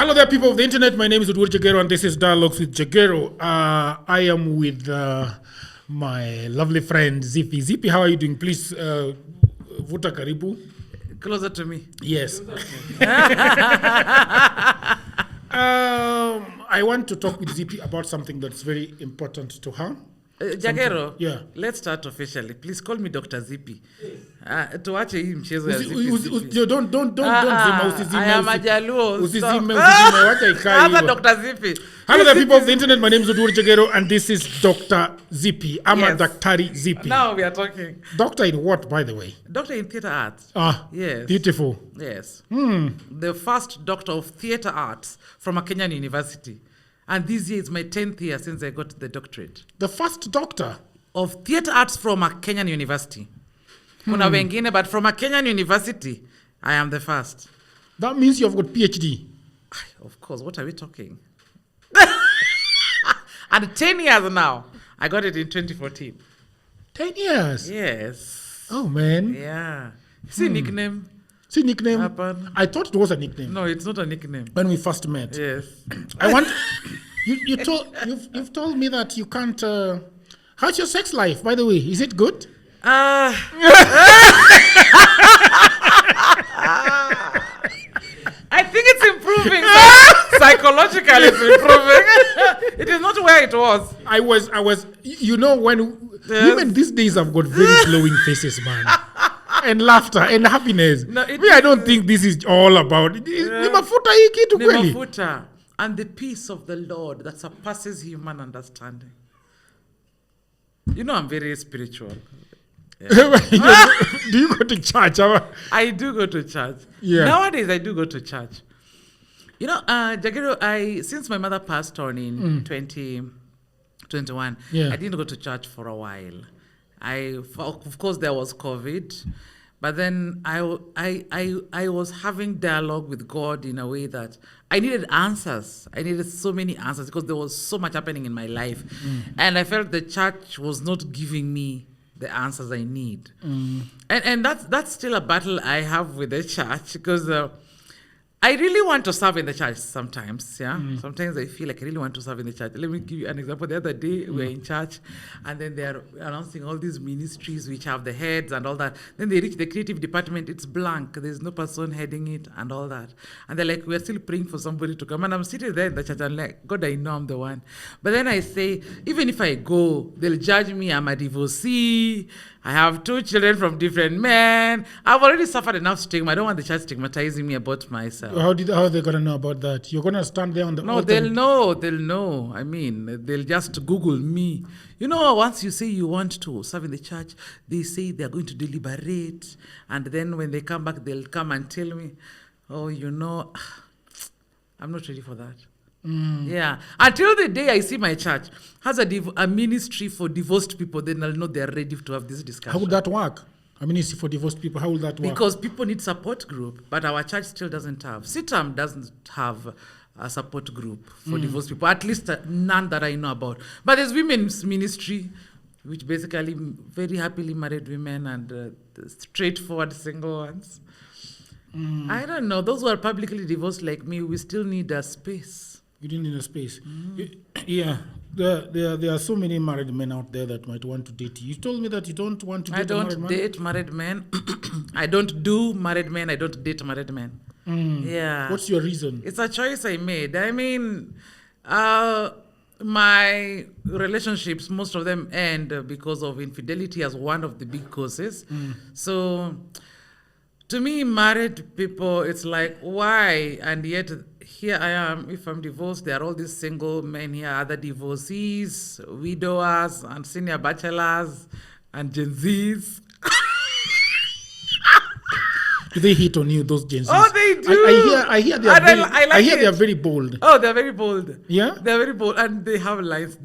Hello there, people of the internet. My name is Udwur Jagero, and this is Dialogues with Jagero. I am with my lovely friend Zippy. Zippy, how are you doing? Please, vuta karibu. Closer to me. Yes. I want to talk with Zippy about something that's very important to her. Jagero, yeah. Let's start officially. Please call me Dr. Zippy. Tuache hii mchezo ya Zippy. Don't zima, usizime. I am a Jaluo. Usizime, wacha ikae I'm hivyo. Dr. Zippy. Hello there, people of the internet. My name is Udwur Jagero, and this is Dr. Zippy. I'm a Yes. Daktari Zippy. Now we are talking. Doctor in what, by the way? Doctor in theatre arts. Yes. Yes. Beautiful. Yes. The first doctor of theatre arts from a Kenyan university. And this year is my 10th year since I got the doctorate. The first doctor Of theatre arts from a Kenyan university. Kuna wengine, but from a Kenyan university, I am the first. That means you've got PhD. Of course, what are we talking? And 10 years now. I got it in 2014. 10 years. Yes. Oh, man. Yeah. See nickname? See, nickname? Happen. I thought it was a nickname No, it's not a nickname. when we first met. Yes. I want you've told me that you can't. How's your sex life, by the way? Is it good? I think it's improving. Psychologically, it's improving. It is not where it was. I was. You know, when women these days have got very glowing faces, man. And laughter and happiness. No, I don't think this is all about it. Nimafuta hii kitu kweli. Nimafuta. And the peace of the Lord that surpasses human understanding. You know, I'm very spiritual. Yeah. Do you go to church? I do go to church. Yeah. Nowadays, I do go to church. You know, Jagero, since my mother passed on in 2021, Yeah. I didn't go to church for a while. Of course, there was COVID, but then I was having dialogue with God in a way that I needed answers. I needed so many answers because there was so much happening in my life. And I felt the church was not giving me the answers I need. And that's still a battle I have with the church because I really want to serve in the church sometimes, yeah. Sometimes I feel like I really want to serve in the church. Let me give you an example. The other day, we were in church, and then they are announcing all these ministries which have the heads and all that. Then they reach the creative department, it's blank. There's no person heading it and all that. And they're like, we're still praying for somebody to come. And I'm sitting there in the church, and I'm like, God, I know I'm the one. But then I say, even if I go, they'll judge me. I'm a divorcee. I have 2 children from different men. I've already suffered enough stigma. I don't want the church stigmatizing me about myself. How are they gonna know about that? You're gonna stand there on the No, altar. they'll know. I mean, they'll just Google me. You know, once you say you want to serve in the church, they say they're going to deliberate. And then when they come back, they'll come and tell me, oh, you know, I'm not ready for that. Yeah. Until the day I see my church has a ministry for divorced people, then I'll know they're ready to have this discussion. How would that work? I mean, it's for divorced people. How will that work? Because people need support group, but our church still doesn't have. CITAM doesn't have a support group for divorced people, at least none that I know about. But there's women's ministry, which basically very happily married women and straightforward single ones. I don't know. Those who are publicly divorced like me, we still need a space. You didn't need a space. Yeah. There are so many married men out there that might want to date you. You told me that you don't want to date a married man. I don't date married men. I don't do married men. I don't date married men. Yeah. What's your reason? It's a choice I made. I mean, my relationships, most of them end because of infidelity as one of the big causes. So, to me, married people, it's like, why? And yet, here I am. If I'm divorced, there are all these single men here, other divorcees, widowers, and senior bachelors, and Gen Zs. Do they hit on you, those Gen Zs? Oh, they do. I hear they are very bold. Oh, they're very bold. Yeah? They're very bold, and they have lines.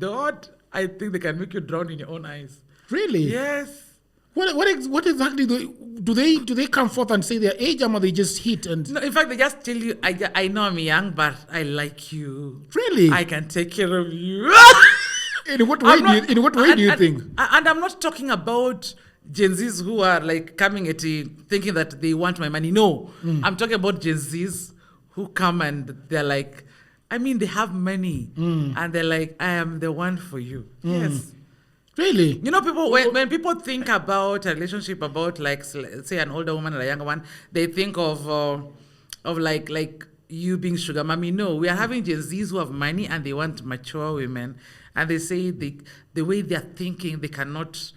I think they can make you drown in your own eyes. Really? Yes. What exactly do they come forth and say their age, or they just hit and? No, in fact, they just tell you, I know I'm young, but I like you. Really? I can take care of you. In what way do you think? And I'm not talking about Gen Zs who are like coming at it thinking that they want my money. No, I'm talking about Gen Zs who come and they're like, I mean, they have money, and they're like, I am the one for you. Yes. Really? You know, people when people think about a relationship, about like say an older woman and a younger one, they think of like you being sugar mommy. No, we are having Gen Zs who have money and they want mature women, and they say the way they are thinking, they cannot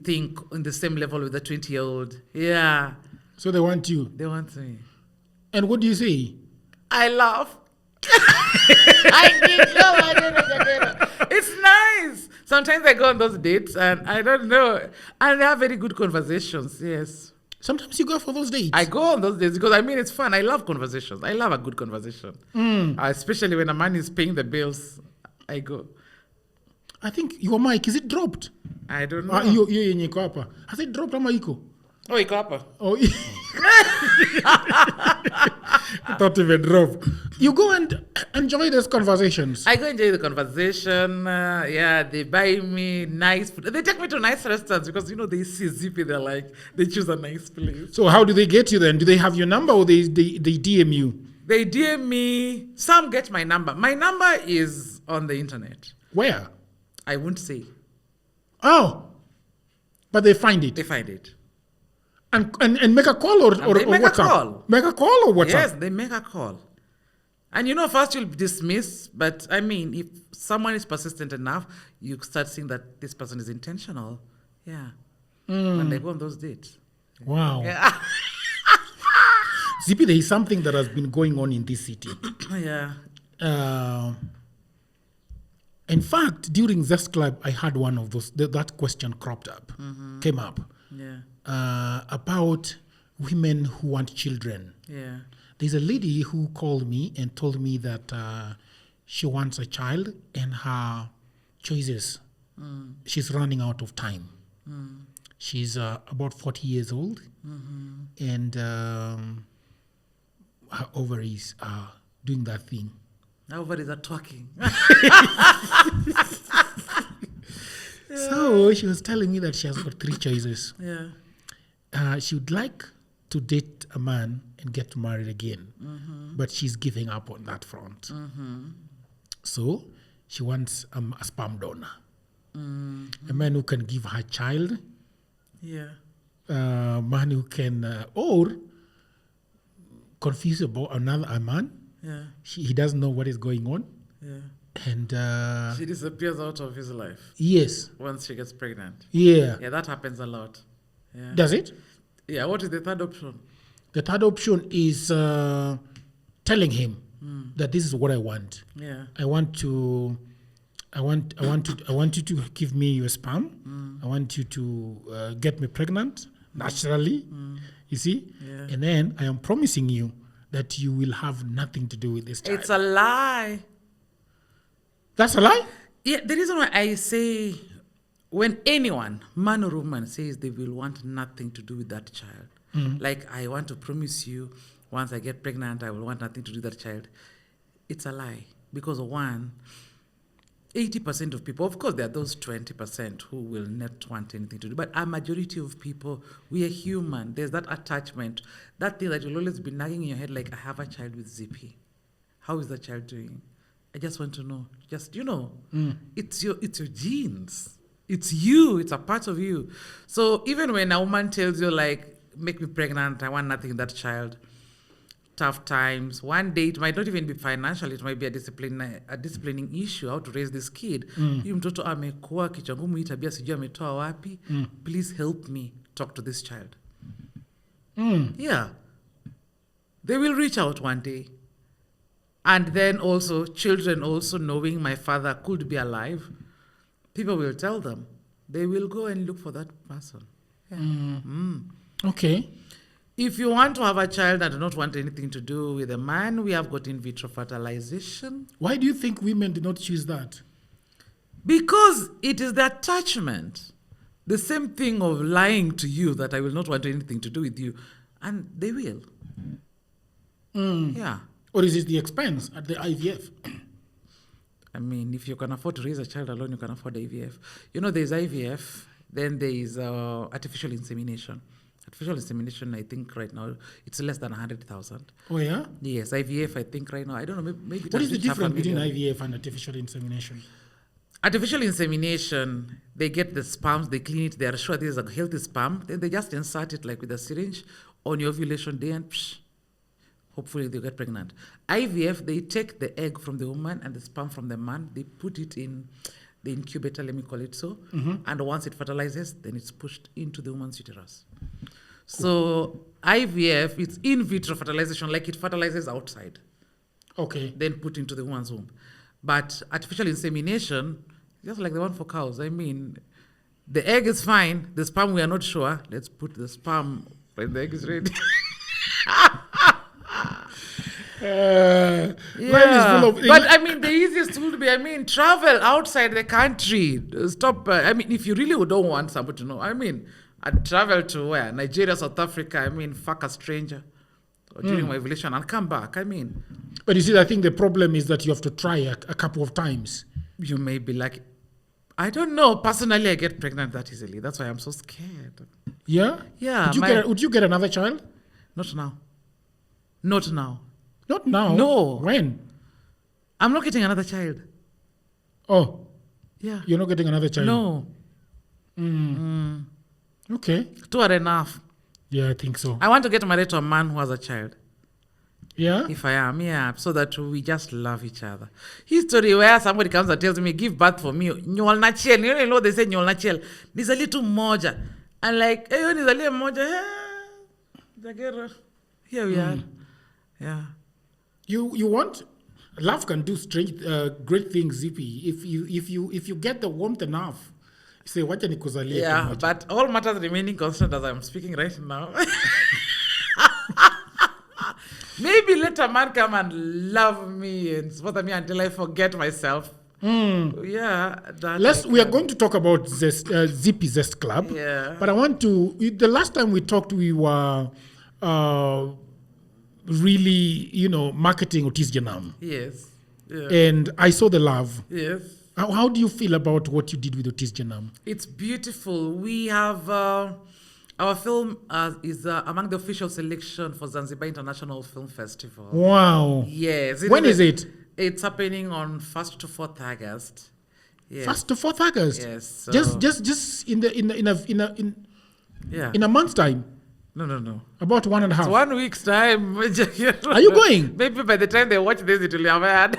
think on the same level with a 20-year-old. Yeah, So they want you. they want me. And what do you say? I laugh. I did know. I didn't know. It's nice. Sometimes I go on those dates and I don't know. And they have very good conversations. Yes. Sometimes you go for those dates. I go on those dates because I mean it's fun. I love conversations. I love a good conversation. Especially when a man is paying the bills. I go. I think your mic, is it dropped? I don't know. Hiyo yenye iko hapa. Has it dropped ama iko? Oh, iko hapa. Oh, I thought it would drop. You go and enjoy those conversations. I go enjoy the conversation. Yeah, they buy me nice food. They take me to nice restaurants because, you know, they see Zippy. They're like, they choose a nice place. So how do they get you then? Do they have your number or they DM you? They DM me. Some get my number. My number is on the internet. Where? I won't say. Oh, but they find it. They find it. And make a call or they make WhatsApp? a call. Make a call or WhatsApp? Yes, they make a call. And you know, first you'll dismiss, but I mean, if someone is persistent enough, you start seeing that this person is intentional. Yeah. When they go on those dates. Wow. Yeah. Zippy, there is something that has been going on in this city. Yeah. In fact, during Zest Club, I had one of those, that question cropped up, came up, about women who want children. Yeah. There's a lady who called me and told me that she wants a child and her choices, she's running out of time. She's about 40 years old, and her ovaries are doing that thing. Ovaries are talking. So she was telling me that she has got 3 choices. Yeah. She would like to date a man and get married again, but she's giving up on that front. So she wants a sperm donor, a man who can give her child, Yeah. a man who can, or confuse about a man. Yeah. He doesn't know what is going on, Yeah. and She disappears out of his life yes, once she gets pregnant. yeah. Yeah, that happens a lot. Yeah. Does it? Yeah. What is the third option? The third option is telling him that this is what I want. Yeah. I want you to give me your sperm. I want you to get me pregnant naturally. You see, Yeah. and then I am promising you that you will have nothing to do with this child. It's a lie. That's a lie. Yeah, the reason why I say when anyone, man or woman, says they will want nothing to do with that child, like I want to promise you, once I get pregnant, I will want nothing to do with that child. It's a lie because 80% of people, of course, there are those 20% who will not want anything to do, but a majority of people, we are human. There's that attachment, that thing that will always be nagging in your head, like I have a child with Zippy. How is that child doing? I just want to know. Just, it's your genes. It's you. It's a part of you. So even when a woman tells you, like, make me pregnant, I want nothing with that child, tough times. One day, it might not even be financial. It might be a disciplining issue, how to raise this kid. Huyu mtoto amekuwa kichwa ngumu, hii tabia sijui ametoa wapi. Please help me talk to this child. Yeah. They will reach out one day. And then also, children also knowing my father could be alive, people will tell them. They will go and look for that person. Yeah. Okay. If you want to have a child and do not want anything to do with a man, we have got in vitro fertilization. Why do you think women do not choose that? Because it is the attachment. The same thing of lying to you that I will not want anything to do with you. And they will. Yeah. Or is it the expense at the IVF? I mean, if you can afford to raise a child alone, you can afford IVF. There's IVF, then there is artificial insemination. Artificial insemination, I think right now it's less than 100,000. Oh, yeah? Yes, IVF, I think right now, I don't know, maybe What is the reached half a difference between million. IVF and artificial insemination? Artificial insemination, they get the sperms, they clean it, they are sure this is a healthy sperm, then they just insert it like with a syringe on your ovulation day and hopefully they get pregnant. IVF, they take the egg from the woman and the sperm from the man, they put it in the incubator, let me call it so, and once it fertilizes, then it's pushed into the woman's uterus. Cool. So IVF, it's in vitro fertilization, like it fertilizes outside. Okay. Then put into the woman's womb. But artificial insemination, just like the one for cows, I mean, the egg is fine, the sperm we are not sure, let's put the sperm when the egg is ready. Yeah. But I mean, the easiest would be, I mean, travel outside the country. Stop. I mean, if you really don't want somebody to know, I mean, I'd travel to where? Nigeria, South Africa. I mean, fuck a stranger during my ovulation and come back. I mean. But you see, I think the problem is that you have to try a couple of times. You may be like, I don't know. Personally, I get pregnant that easily. That's why I'm so scared. Yeah? Yeah. Would you get another child? Not now. Not now. Not now. No. When? I'm not getting another child. Oh. Yeah. You're not getting another child? No. Okay. 2 are enough. Yeah, I think so. I want to get married to a man who has a child. Yeah? If I am, yeah, so that we just love each other. History where somebody comes and tells me, give birth for me. Nyol nachel. You know they say nyol nachel. Nizali moja. And like, hey, nizali moja. Here we are. Yeah. You want love can do great things, Zippy. If you get the warmth enough, you say wacha nikuzalie. Yeah, but all matters remaining constant as I'm speaking right now. Maybe let a man come and love me and smother me until I forget myself. Yeah. We are going to talk about Zippy Zest Club. Yeah. But I want to. The last time we talked, we were really, marketing Otis Janam. Yes. Yeah. And I saw the love. Yes. How do you feel about what you did with Otis Janam? It's beautiful. We have our film is among the official selection for Zanzibar International Film Festival. Wow. Yes. When is it? It's happening on 1st to 4th August. Yes. 1st to 4th August. Yes. So Just in a month's time. No. About 1.5. It's 1 week's time. Are you going? Maybe by the time they watch this, it will have had.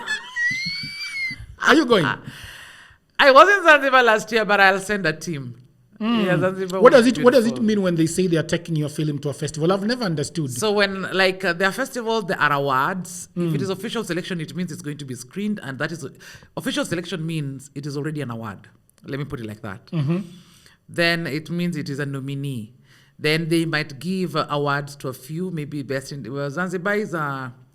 Are you going? I was in Zanzibar last year, but I'll send a team. Yeah, What does it mean when they say they are taking your film to a festival? I've never understood. So when there are festivals, there are awards. If it is official selection, it means it's going to be screened, and that is official selection means it is already an award. Let me put it like that. Then it means it is a nominee. Then they might give awards to a few, maybe best in. Well, Zanzibar is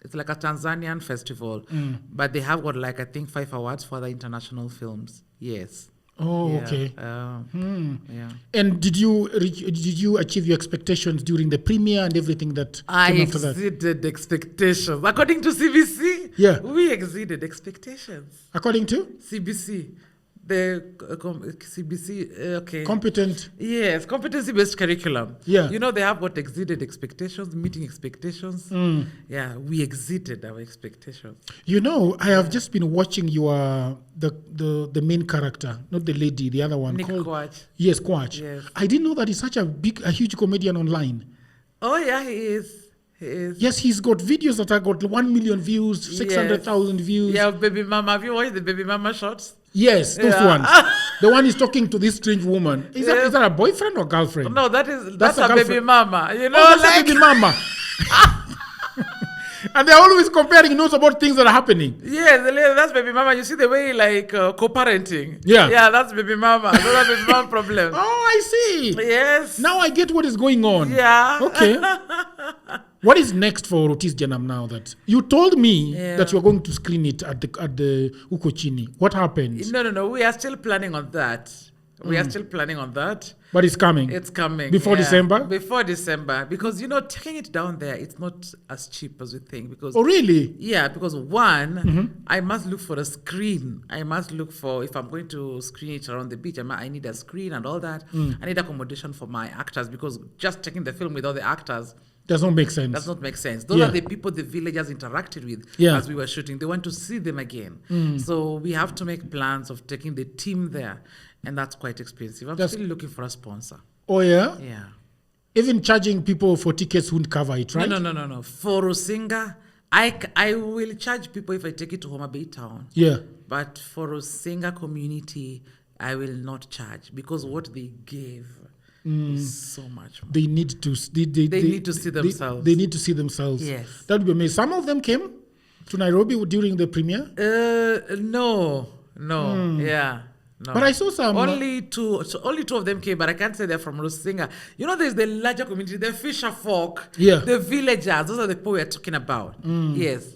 it's like a Tanzanian festival, but they have got I think 5 awards for the international films. Yes. Oh, yeah. Okay. Yeah. And did you achieve your expectations during the premiere and everything that came after that? I exceeded expectations. According to CBC, yeah, we exceeded expectations. According to CBC, the CBC, okay. Competent. Yes, competency-based curriculum. Yeah. They have what exceeded expectations, meeting expectations. Yeah, we exceeded our expectations. I have just been watching the main character, not the lady, the other one. Nick Kwach. Yes, Kwach. Yes. I didn't know that he's such a huge comedian online. Oh, yeah, he is. Yes, he's got videos that have got 1 million views, 600,000 views. Yeah, Baby Mama. Have you watched the Baby Mama shots? Yes, those ones. The one is talking to this strange woman. Is that a boyfriend or girlfriend? No, that's a baby mama. That's a baby mama. And they're always comparing notes about things that are happening. Yes, that's baby mama. You see the way co-parenting. Yeah, that's baby mama. Those are baby mama problems. Oh, I see. Yes. Now I get what is going on. Yeah. Okay. What is next for Otis Janam now that you told me that you're going to screen it at the Ukochini? What happened? No. We are still planning on that. We are still planning on that. But it's coming. It's coming. Before December? Before December. Because, taking it down there, it's not as cheap as we think. Because Oh, really? Yeah, because one, I must look for a screen. I must look for, if I'm going to screen it around the beach, I need a screen and all that. I need accommodation for my actors, because just taking the film without the actors does not make sense. does not make sense. Those are the people the villagers interacted with as we were shooting. They want to see them again. So we have to make plans of taking the team there. And that's quite expensive. I'm still looking for a sponsor. Oh, yeah? Yeah. Even charging people for tickets wouldn't cover it, right? No. For Rusinga, I will charge people if I take it to Homa Bay town. Yeah. But for Rusinga community, I will not charge, because what they gave is so much more. They need to need to see themselves. They need to see themselves. Yes. That would be amazing. Some of them came to Nairobi during the premiere? No. Yeah. No. But I saw some. Only two of them came, but I can't say they're from Rusinga. There's the larger community, the fisher folk, the villagers. Those are the people we're talking about. Yes.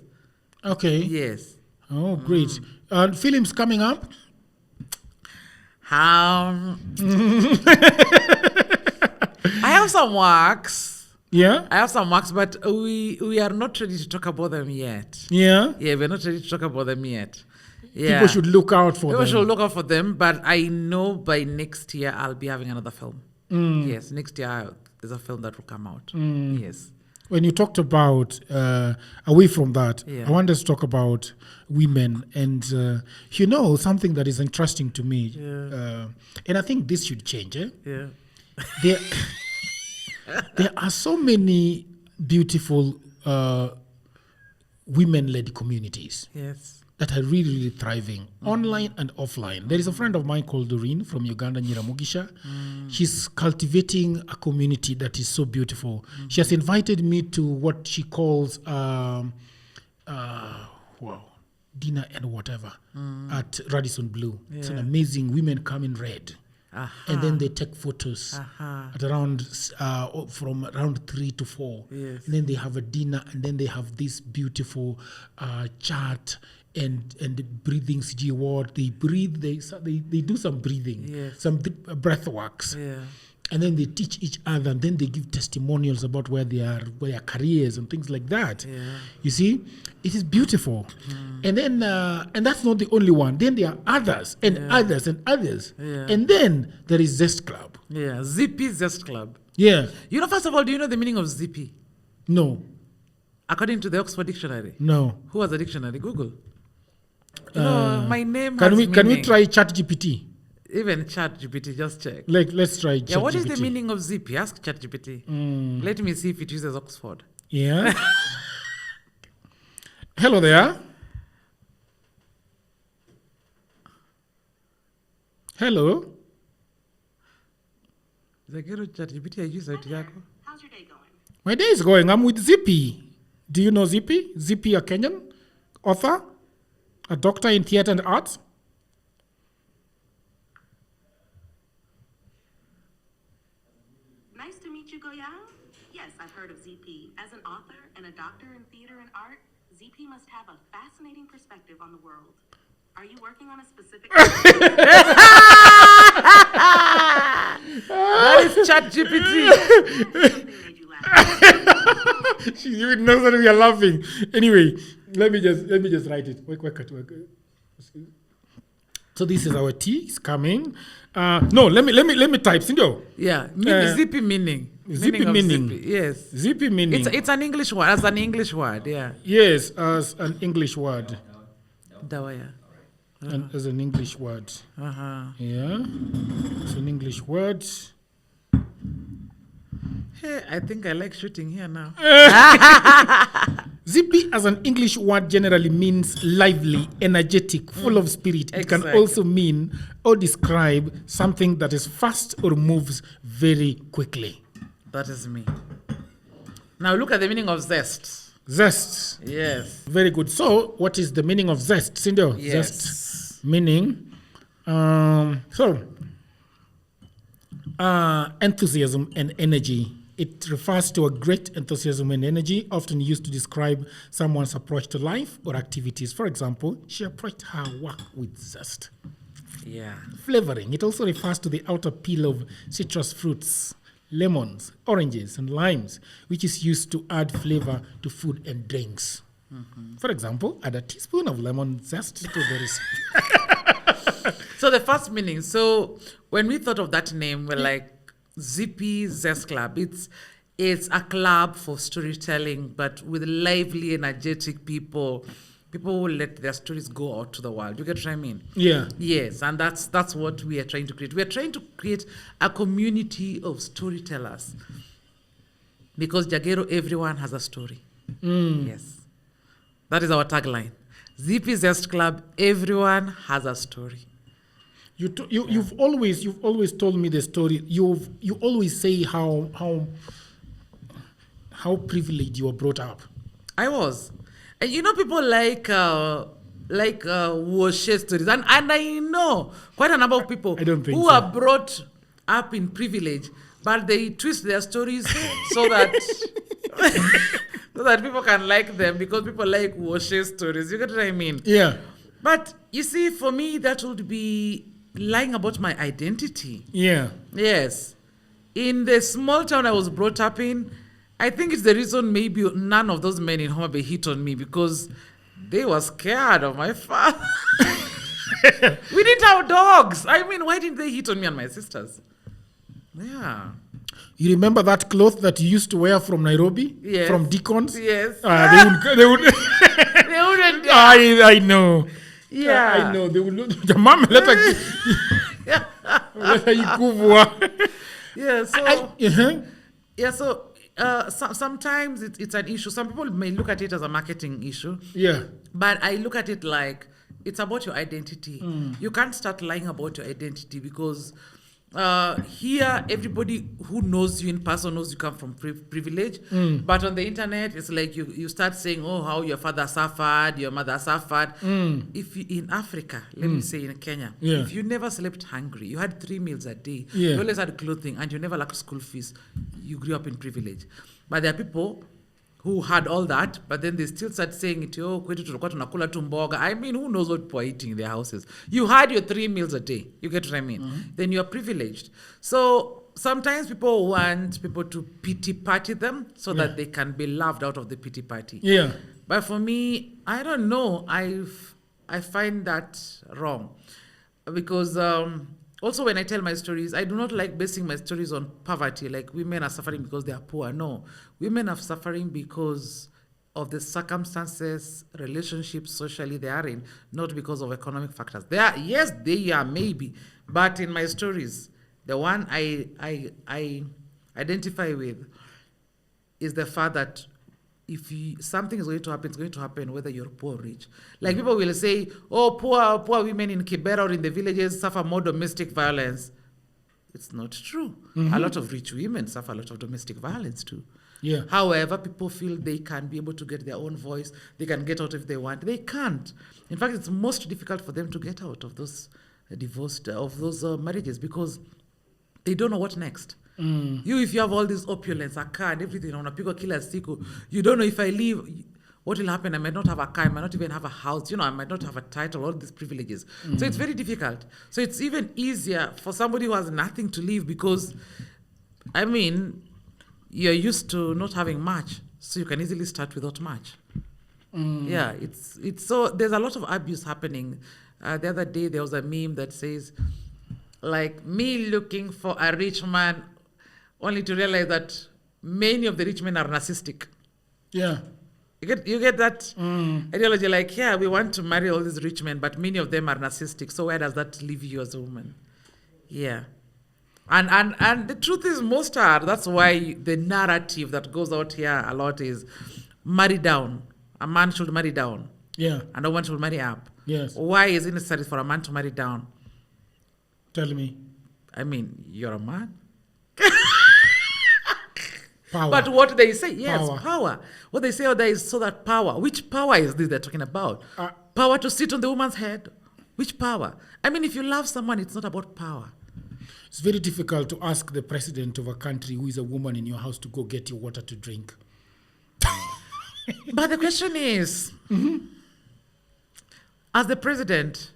Okay. Yes. Oh, great. Films coming up? I have some works. Yeah? I have some works, but we are not ready to talk about them yet. Yeah? Yeah, we're not ready to talk about them yet. Yeah. People should look out for them. People should look out for them, but I know by next year I'll be having another film. Yes, next year there's a film that will come out. Yes. When you talked about, away from that, Yeah. I want us to talk about women. And, something that is interesting to me, and I think this should change. Yeah. There are so many beautiful women-led communities. Yes. That are really, really thriving, online and offline. There is a friend of mine called Doreen from Uganda, Nyiramugisha. She's cultivating a community that is so beautiful. She has invited me to what she calls, dinner and whatever at Radisson Blue. It's an amazing, women come in red. And then they take photos at around from around 3 to 4. Yes. And then they have a dinner, and then they have this beautiful chat and breathing CG ward. They breathe. They do some breathing, some breath works. Yeah. And then they teach each other, and then they give testimonials about where their careers and things like that. Yeah. You see, it is beautiful. And then, and that's not the only one. Then there are others and others and others. Yeah. And then there is Zest Club. Yeah, Zippy Zest Club. Yeah. First of all, do you know the meaning of Zippy? No. According to the Oxford Dictionary. No. Who has the dictionary? Google. My name has meaning. Can we try ChatGPT? Even ChatGPT, just check. Let's try ChatGPT. Yeah, what is the meaning of Zippy? Ask ChatGPT. Let me see if it uses Oxford. Yeah. Hello there. Hello. ChatGPT, I use it. How's your day going? My day is going. I'm with Zippy. Do you know Zippy? Zippy, a Kenyan author, a doctor in theater and arts. Nice to meet you, Goya. Yes, I've heard of ZP. As an author and a doctor in theater and art, ZP must have a fascinating perspective on the world. Are you working on a specific... That is ChatGPT. made you laugh? She even knows that we are laughing. Anyway, let me just write it. Wait. So this is our tea. It's coming. No, let me type. Sindio. Yeah, Zippy meaning. Zippy meaning. Zippy. Yes. Zippy meaning. It's an English word. As an English word. Yeah. Yes, as an English word. Dawaya. And as an English word. Yeah. It's an English word. Hey, I think I like shooting here now. Zippy as an English word generally means lively, energetic, full of spirit. It can also mean or describe something that is fast or moves very quickly. That is me. Now look at the meaning of zest. Zest. Yes. Very good. So what is the meaning of zest, Cindo? Yes. Zest meaning. Enthusiasm and energy. It refers to a great enthusiasm and energy, often used to describe someone's approach to life or activities. For example, she approached her work with zest. Yeah. Flavoring. It also refers to the outer peel of citrus fruits, lemons, oranges, and limes, which is used to add flavor to food and drinks. For example, add a teaspoon of lemon zest to the recipe. So the first meaning. So when we thought of that name, we're like Zippy Zest Club. It's a club for storytelling, but with lively, energetic people. People who let their stories go out to the world. You get what I mean? Yeah. Yes, and that's what we are trying to create. We are trying to create a community of storytellers. Because Jagero, everyone has a story. Yes. That is our tagline. Zippy Zest Club, everyone has a story. You've always told me the story. You always say how privileged you were brought up. I was. And you know, people like Washe stories. And I know quite a number of people who are brought up in privilege, but they twist their stories so that so that people can like them, because people like Washe stories. You get what I mean? Yeah. But you see, for me, that would be lying about my identity. Yeah. Yes. In the small town I was brought up in, I think it's the reason maybe none of those men in Homa Bay hit on me, because they were scared of my father. We didn't have dogs. I mean, why didn't they hit on me and my sisters? Yeah. You remember that cloth that you used to wear from Nairobi? Yes. From Deacons? Yes. They would. They wouldn't. I know. Yeah. I know. They would. The mom let her. Yeah. So. Uh-huh. Yeah. So. Sometimes it's an issue. Some people may look at it as a marketing issue. Yeah. But I look at it like it's about your identity. You can't start lying about your identity, because here everybody who knows you in person knows you come from privilege. But on the internet, it's like you start saying, oh, how your father suffered, your mother suffered. If you, in Africa, let me say in Kenya, if you never slept hungry, you had 3 meals a day, you always had clothing, and you never lacked school fees, you grew up in privilege. But there are people who had all that, but then they still start saying it, oh, kwetu tulikuwa tunakula tu mboga. I mean, who knows what people are eating in their houses? You had your 3 meals a day. You get what I mean? Then you're privileged. So sometimes people want people to pity party them so that they can be loved out of the pity party. Yeah. But for me, I don't know. I find that wrong. Because also when I tell my stories, I do not like basing my stories on poverty, like women are suffering because they are poor. No, women are suffering because of the circumstances, relationships, socially they are in, not because of economic factors. They are, yes, they are maybe, but in my stories, the one I identify with is the fact that if something is going to happen, it's going to happen whether you're poor or rich. Like people will say, oh, poor women in Kibera or in the villages suffer more domestic violence. It's not true. A lot of rich women suffer a lot of domestic violence too. Yeah. However, people feel they can be able to get their own voice. They can get out if they want. They can't. In fact, it's most difficult for them to get out of those marriages, because they don't know what next. You, if you have all this opulence, a car and everything, unapigwa kila siku, you don't know if I leave, what will happen? I might not have a car, I might not even have a house, I might not have a title, all these privileges. So it's very difficult. So it's even easier for somebody who has nothing to leave, because, I mean, you're used to not having much, so you can easily start without much. Yeah, it's so, there's a lot of abuse happening. The other day, there was a meme that says, like, me looking for a rich man, only to realize that many of the rich men are narcissistic. Yeah. You get that ideology, like, yeah, we want to marry all these rich men, but many of them are narcissistic. So where does that leave you as a woman? Yeah. And the truth is, most are. That's why the narrative that goes out here a lot is marry down. A man should marry down. Yeah. And a woman should marry up. Yes. Why is it necessary for a man to marry down? Tell me. I mean, you're a man. Power. But what they say, yes, Power. power. What they say out there is so that power. Which power is this they're talking about? Power to sit on the woman's head? Which power? I mean, if you love someone, it's not about power. It's very difficult to ask the president of a country who is a woman in your house to go get you water to drink. But the question is, as the president,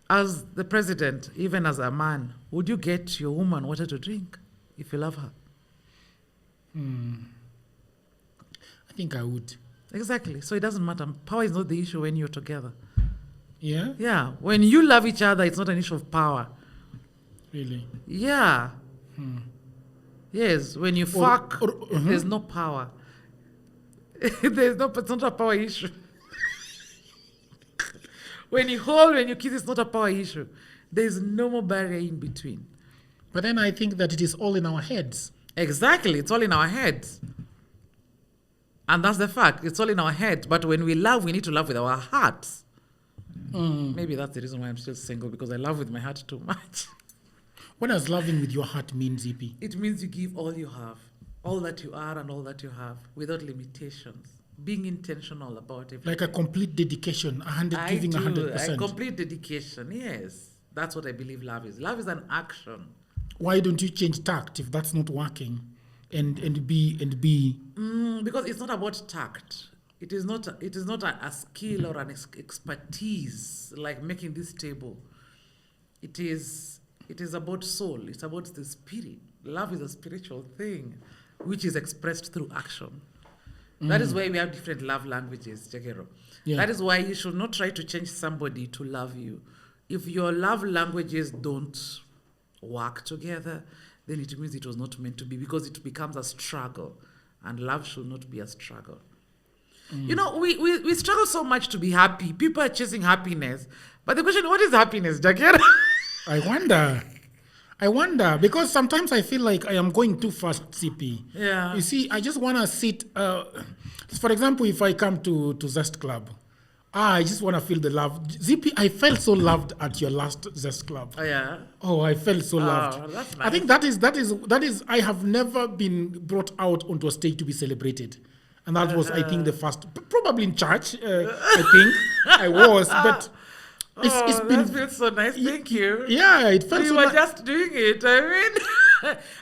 as the president, even as a man, would you get your woman water to drink if you love her? I think I would. Exactly. So it doesn't matter. Power is not the issue when you're together. Yeah? Yeah. When you love each other, it's not an issue of power. Really? Yeah. Yes. When you fuck, there's no power. It's not a power issue. When you hold, when you kiss, it's not a power issue. There's no more barrier in between. But then I think that it is all in our heads. Exactly. It's all in our heads. And that's the fact. It's all in our heads. But when we love, we need to love with our hearts. Maybe that's the reason why I'm still single, because I love with my heart too much. What does loving with your heart mean, Zippy? It means you give all you have, all that you are and all that you have, without limitations. Being intentional about everything. Like a complete dedication, giving 100%. A complete dedication, yes. That's what I believe love is. Love is an action. Why don't you change tact if that's not working, and be? Because it's not about tact. It is not a skill or an expertise like making this table. It is about soul. It's about the spirit. Love is a spiritual thing, which is expressed through action. That is why we have different love languages, Jagero. Yeah. That is why you should not try to change somebody to love you. If your love languages don't work together, then it means it was not meant to be, because it becomes a struggle, and love should not be a struggle. You know, we struggle so much to be happy. People are chasing happiness. But the question, what is happiness, Jagero? I wonder, because sometimes I feel like I am going too fast, Zippy. Yeah. You see, I just want to sit. For example, if I come to Zest Club, I just want to feel the love. Zippy, I felt so loved at your last Zest Club. Oh, yeah? Oh, I felt so loved. That's nice. I think that is. I have never been brought out onto a stage to be celebrated. And that was, I think, the first, probably in church, I think I was, but it's been... That feels so nice, thank you. Yeah, it felt You so were nice. just doing it, I mean.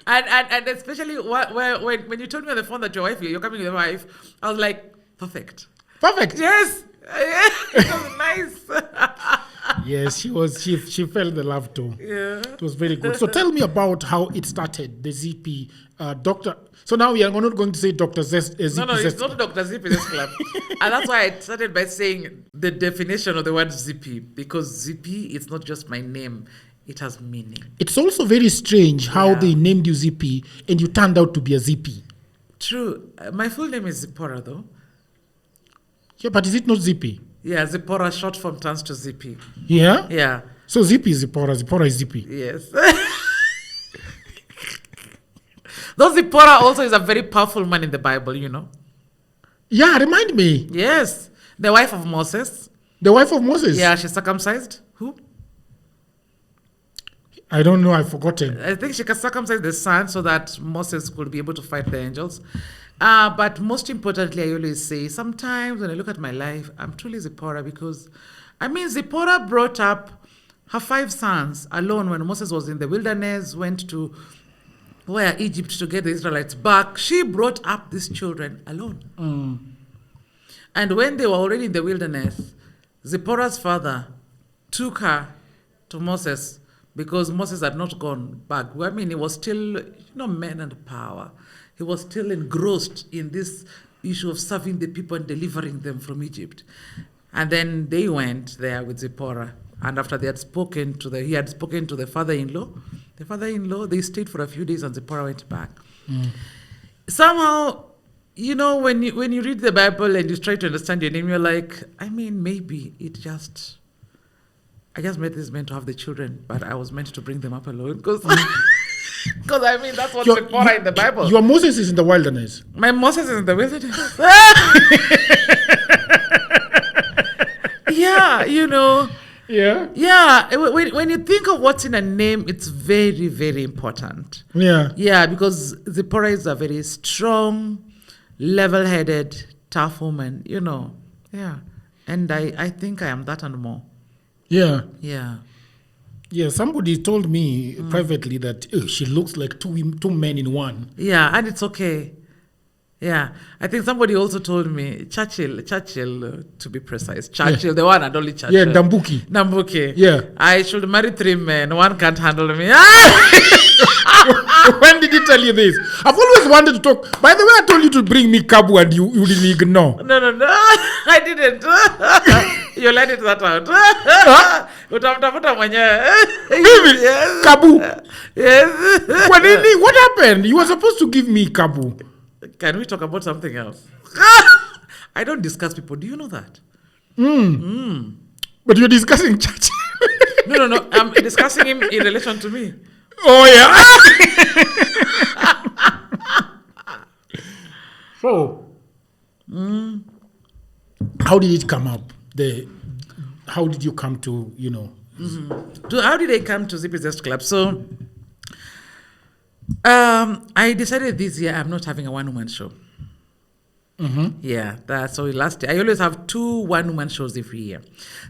and especially when you told me on the phone that you're coming with your wife, I was like, perfect. Perfect. Yes. It was nice. Yes, she felt the love too. Yeah. It was very good. So tell me about how it started, the Zippy Dr. So now we are not going to say Dr. Zest. No, it's not Dr. Zippy Zest Club. And that's why I started by saying the definition of the word Zippy, because Zippy, it's not just my name. It has meaning. It's also very strange how they named you Zippy and you turned out to be a Zippy. True. My full name is Zipporah, though. Yeah, but is it not Zippy? Yeah, Zipporah, short form turns to Zippy. Yeah? Yeah. So Zippy is Zipporah, Zipporah is Zippy. Yes. Though Zipporah also is a very powerful man in the Bible, you know. Yeah, remind me. Yes. The wife of Moses. The wife of Moses? Yeah, she's circumcised. Who? I don't know, I've forgotten. I think she can circumcise the son so that Moses could be able to fight the angels. But most importantly, I always say, sometimes when I look at my life, I'm truly Zipporah, because, I mean, Zipporah brought up her 5 sons alone when Moses was in the wilderness, went to Egypt to get the Israelites back. She brought up these children alone. And when they were already in the wilderness, Zipporah's father took her to Moses, because Moses had not gone back. I mean, he was still, men and power. He was still engrossed in this issue of serving the people and delivering them from Egypt. And then they went there with Zipporah. And after he had spoken to the father-in-law, they stayed for a few days and Zipporah went back. Somehow, when you read the Bible and you try to understand your name, you're like, I mean, maybe I just made this meant to have the children, but I was meant to bring them up alone, because I mean, that's what Zipporah in the Bible. Your Moses is in the wilderness. My Moses is in the wilderness. Yeah, Yeah. Yeah, when you think of what's in a name, it's very, very important. Yeah. Yeah, because Zipporah is a very strong, level-headed, tough woman, Yeah. And I think I am that and more. Yeah. Yeah. Yeah, somebody told me privately that she looks like two men in one. Yeah, and it's okay. Yeah, I think somebody also told me Churchill, to be precise, Churchill, the one and only Churchill. Yeah, Nambuki. Yeah. I should marry 3 men. One can't handle me. When did he tell you this? I've always wanted to talk. By the way, I told you to bring me Kabu and you didn't ignore. No. I didn't. You let it that out. Utamtafuta mwenyewe. Baby, Yes. Kabu. Yes. What happened? You were supposed to give me Kabu. Can we talk about something else? I don't discuss people. Do you know that? But you're discussing church. No. I'm discussing him in relation to me. Oh, yeah. So, how did it come up? How did you come to, How did I come to Zippy Zest Club? So, I decided this year I'm not having a one-woman show. Yeah, so last year I always have 2 one-woman shows every year.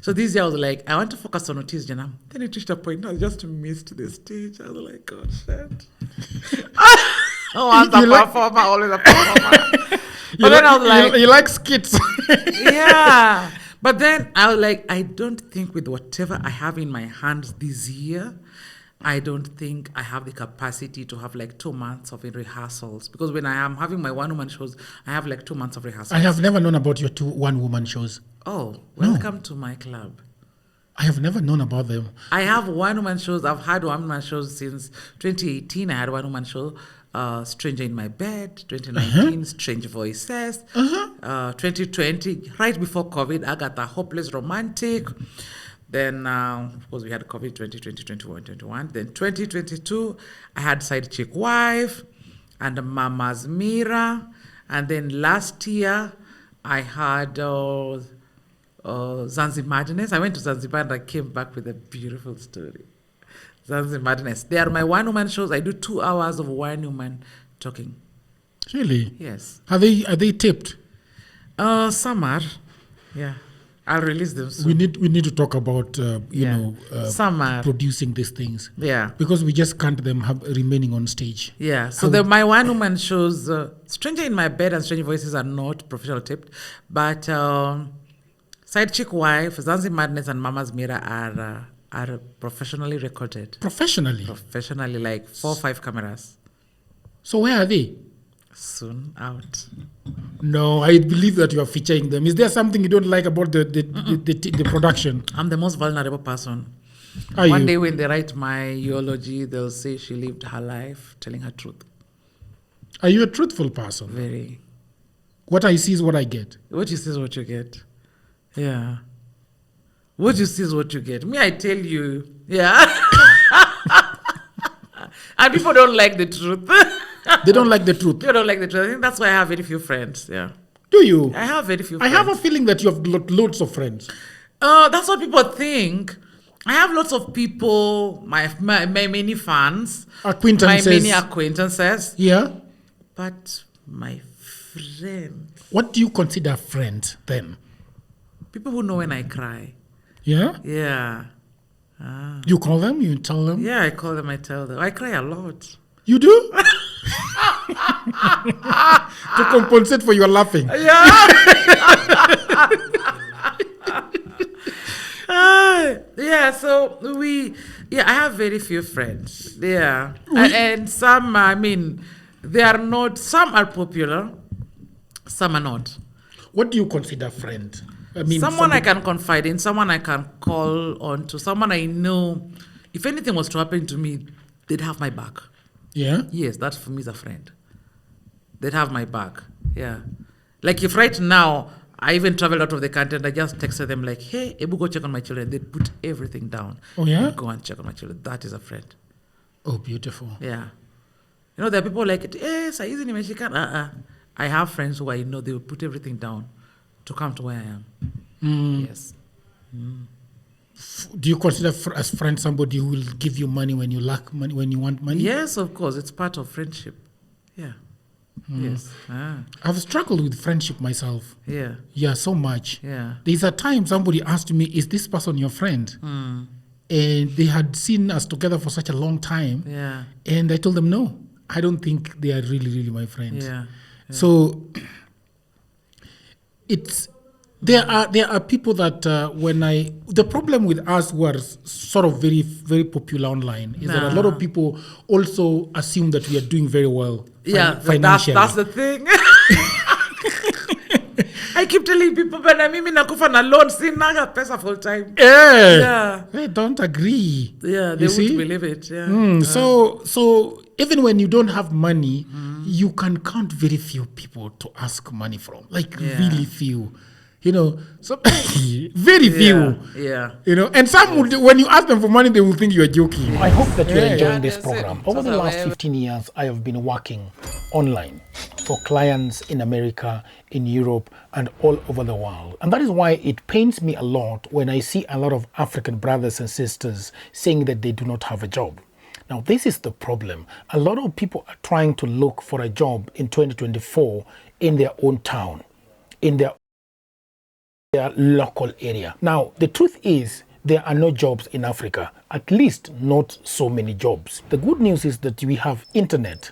So this year I was like, I want to focus on autism. Then it reached a point I just missed the stage. I was like, God, shit. Always a performer. But then I was like, you like skits. yeah. But then I was like, I don't think with whatever I have in my hands this year, I don't think I have the capacity to have like 2 months of rehearsals, because when I am having my one-woman shows, I have like 2 months of rehearsals. I have never known about your 2 one-woman shows. Oh, welcome to my club. I have never known about them. I have one-woman shows. I've had one-woman shows since 2018. I had one-woman show, Stranger in My Bed. 2019, Strange Voices. 2020, right before COVID, I got a Hopeless Romantic. Then, of course, we had COVID 2020, 21, 21. Then 2022, I had Side Chick Wife and Mama's Mirror. And then last year, I had Zanzibar Madness. I went to Zanzibar and I came back with a beautiful story. Zanzibar Madness. They are my one-woman shows. I do 2 hours of one-woman talking. Really? Yes. Are they taped? Some are. Yeah. I'll release them soon. We need to talk about Some are. producing these things. Yeah. Because we just can't them remaining on stage. Yeah. So my one-woman shows, Stranger in My Bed and Strange Voices are not professional taped, but Side Chick Wife, Zanzibar Madness, and Mama's Mirror are professionally recorded. Professionally? Professionally, like 4 or 5 cameras. So where are they? Soon out. No, I believe that you are featuring them. Is there something you don't like about the production? I'm the most vulnerable person. One day when they write my eulogy, they'll say she lived her life telling her truth. Are you a truthful person? Very. What I see is what I get. What you see is what you get. Yeah. What you see is what you get. Me, I tell you. Yeah. And people don't like the truth. They don't like the truth. People don't like the truth. I think that's why I have very few friends. Yeah. Do you? I have very few I friends. have a feeling that you have loads of friends. That's what people think. I have lots of people, my many fans. Acquaintances. My many acquaintances. Yeah. But my friends. What do you consider friends then? People who know when I cry. Yeah? Yeah. You call them? You tell them? Yeah, I call them, I tell them. I cry a lot. You do? To compensate for your laughing. Yeah. So I have very few friends. Yeah. And some, they are not, some are popular, some are not. What do you consider friend? Someone I can confide in, someone I can call on to, someone I know, if anything was to happen to me, they'd have my back. Yeah? Yes, that for me is a friend. They'd have my back. Yeah. Like if right now, I even traveled out of the country and I just texted them like, hey, Ebu, go check on my children. They'd put everything down. Oh, yeah? And go and check on my children. That is a friend. Oh, beautiful. Yeah. There are people like, saizi nimeshika. I have friends who I know they will put everything down to come to where I am. Yes. Do you consider as friend somebody who will give you money when you lack money, when you want money? Yes, of course. It's part of friendship. Yeah. Yes. I've struggled with friendship myself. Yeah. Yeah, so much. Yeah. There's a time somebody asked me, is this person your friend? And they had seen us together for such a long time. Yeah. And I told them, no, I don't think they are really, really my friends. Yeah. So it's there are people that the problem with us who are sort of very very popular online is that a lot of people also assume that we are doing very well financially. That's the thing. I keep telling people, but mimi nakufa na loan, sina pesa full time. They don't agree. Yeah, they won't believe it. So even when you don't have money, you can count very few people to ask money from. Like really few. So very few. And some would, when you ask them for money, they will think you are joking. I hope that you are enjoying this program. Over the last 15 years, I have been working online for clients in America, in Europe, and all over the world. And that is why it pains me a lot when I see a lot of African brothers and sisters saying that they do not have a job. Now, this is the problem. A lot of people are trying to look for a job in 2024 in their own town, in their local area. Now, the truth is there are no jobs in Africa, at least not so many jobs. The good news is that we have internet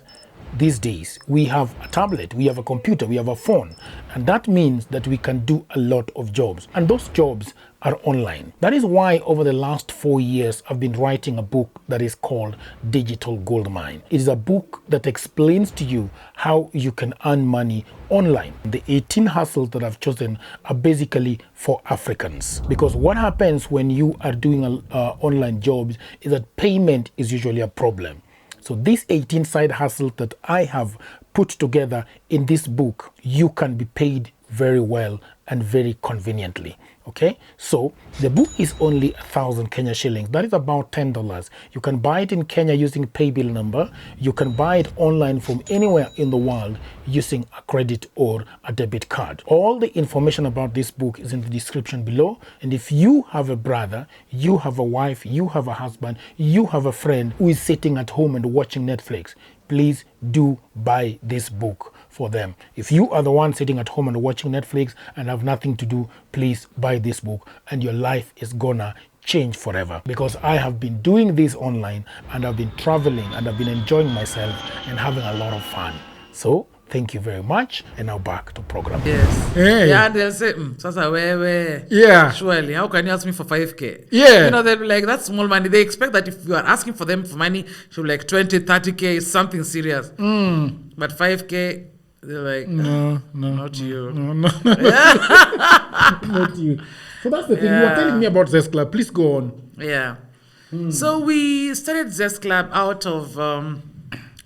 these days. We have a tablet, we have a computer, we have a phone, and that means that we can do a lot of jobs, and those jobs are online. That is why over the last 4 years I've been writing a book that is called Digital Goldmine. It is a book that explains to you how you can earn money online. The 18 hustles that I've chosen are basically for Africans, because what happens when you are doing online jobs is that payment is usually a problem. So these 18 side hustles that I have put together in this book, you can be paid very well and very conveniently. Okay, so the book is only 1,000 Kenya shillings. That is about $10. You can buy it in Kenya using pay bill number. You can buy it online from anywhere in the world using a credit or a debit card. All the information about this book is in the description below. And if you have a brother, you have a wife, you have a husband, you have a friend who is sitting at home and watching Netflix, please do buy this book for them. If you are the one sitting at home and watching Netflix and have nothing to do, please buy this book and your life is gonna change forever. Because I have been doing this online and I've been traveling and I've been enjoying myself and having a lot of fun. So thank you very much, and now back to program. Yes. Hey. Yeah, they'll say, Sasa wewe. Yeah. Surely, how can you ask me for 5K? Yeah. They'll be like, that's small money. They expect that if you are asking for them for money, should be like 20, 30K, something serious. But 5K, they're like, no, not you. No. Not you. So that's the thing. You were telling me about Zest Club. Please go on. Yeah. So we started Zest Club out of...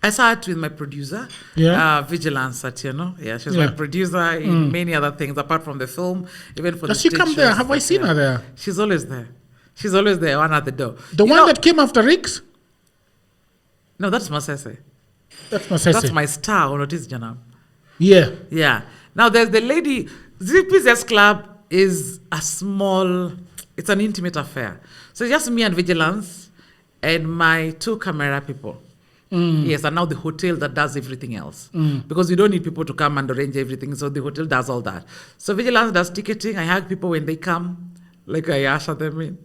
I started with my producer, Vigilance Satiano. Yeah, she's my producer in many other things apart from the film. Even for Does she come there? Have I seen her there? She's always there. She's always there, one at the door. The one that came after Riggs? No, that's Masese. That's Masese. That's my star on Otis Janam. Yeah. Yeah. Now there's the lady. Zippy Zest Club is a small, it's an intimate affair. So it's just me and Vigilance and my 2 camera people. Yes, and now the hotel that does everything else. Because we don't need people to come and arrange everything, so the hotel does all that. So Vigilance does ticketing. I hug people when they come, like I usher them in.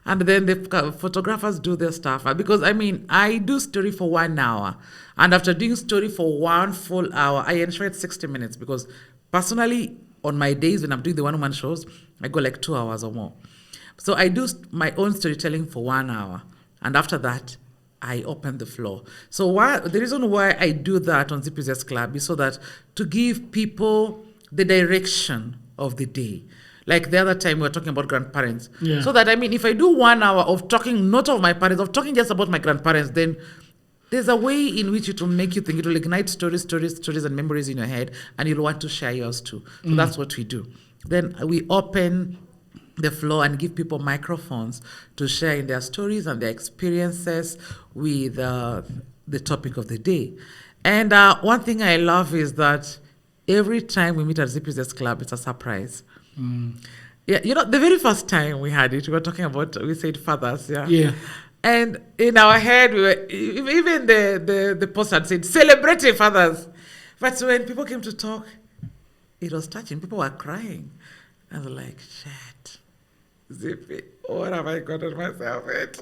And then the photographers do their stuff. Because, I do story for 1 hour. And after doing story for 1 full hour, I ensure it's 60 minutes. Because personally, on my days when I'm doing the one-woman shows, I go like 2 hours or more. So I do my own storytelling for 1 hour. And after that, I open the floor. So the reason why I do that on Zippy Zest Club is so that to give people the direction of the day. Like the other time we were talking about grandparents. Yeah. So that, if I do 1 hour of talking not of my parents, of talking just about my grandparents, then there's a way in which it will make you think. It will ignite stories and memories in your head, and you'll want to share yours too. So that's what we do. Then we open the floor and give people microphones to share in their stories and their experiences with the topic of the day. And one thing I love is that every time we meet at Zippy Zest Club, it's a surprise. Yeah, the very first time we had it, we said fathers, Yeah. And in our head, even the post had said, celebrating fathers. But when people came to talk, it was touching. People were crying. I was like, shit. Zippy, what have I gotten myself into?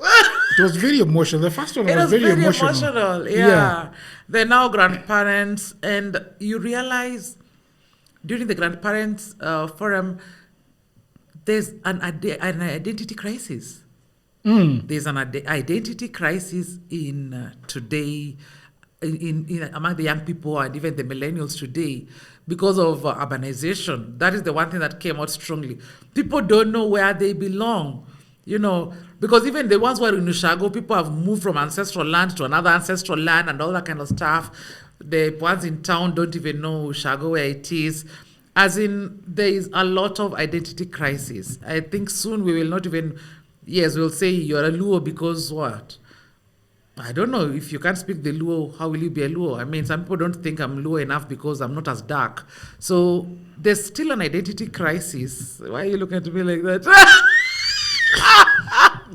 It was very emotional. The first one It was was very very emotional. emotional. Yeah. Yeah. They're now grandparents, and you realize during the grandparents forum, there's an identity crisis. There's an identity crisis in today, in among the young people and even the millennials today, because of urbanization. That is the one thing that came out strongly. People don't know where they belong, because even the ones who are in Ushago, people have moved from ancestral land to another ancestral land and all that kind of stuff. The ones in town don't even know Ushago where it is. As in, there is a lot of identity crisis. I think soon we will not even, yes, we'll say you're a Luo because what? I don't know. If you can't speak the Luo, how will you be a Luo? I mean, some people don't think I'm Luo enough because I'm not as dark. So there's still an identity crisis. Why are you looking at me like that?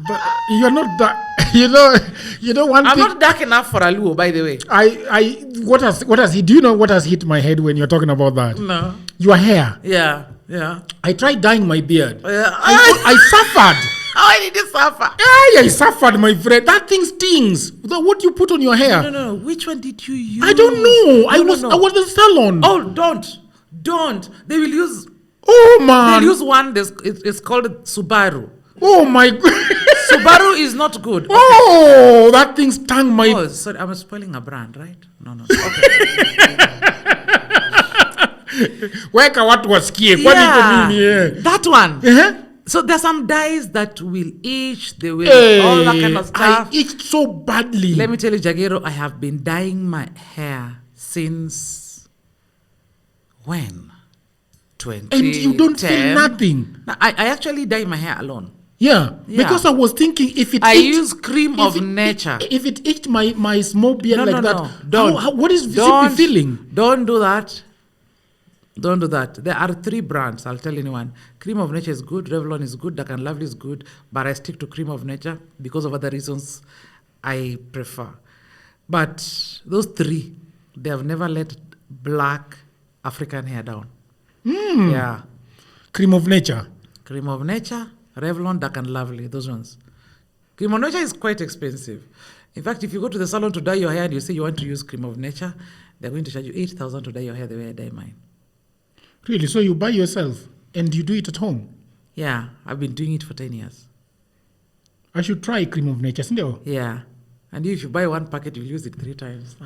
But you're not dark. One I'm thing. not dark enough for a Luo, by the way. What has hit? Do you know what has hit my head when you're talking about that? No. Your hair. Yeah. I tried dyeing my beard. Yeah. I suffered. How did you suffer? I suffered, my friend. That thing stings. What you put on your hair? No. Which one did you use? I don't know. I was No. in the salon. Oh, don't. They will use. Oh man. They'll use one. It's called Subaru. Oh my God. Subaru is not good. Oh, that thing stung my. Oh, sorry, I'm spoiling a brand, right? No. Okay. Weka watu wasikie. Kwani iko nini? That one. Uh-huh. So there's some dyes that will itch, they will all that kind of stuff. I itched so badly. Let me tell you, Jagero, I have been dyeing my hair since when? 2010. And you don't feel nothing. No, I actually dye my hair alone. Yeah, because I was thinking if it I itched, use cream of nature. If it itched my small beard No, like that, no. Don't. What is Zippy feeling? Don't do that. Don't do that. There are 3 brands, I'll tell anyone. Cream of Nature is good, Revlon is good, Dark and Lovely is good, but I stick to Cream of Nature because of other reasons I prefer. But those 3, they have never let black African hair down. Yeah. Cream of Nature. Cream of Nature, Revlon, Dark and Lovely, those ones. Cream of Nature is quite expensive. In fact, if you go to the salon to dye your hair and you say you want to use Cream of Nature, they're going to charge you 8,000 to dye your hair the way I dye mine. Really? So you buy yourself and you do it at home? Yeah, I've been doing it for 10 years. I should try Cream of Nature, isn't it? Yeah. And if you buy one packet, you'll use it 3 times.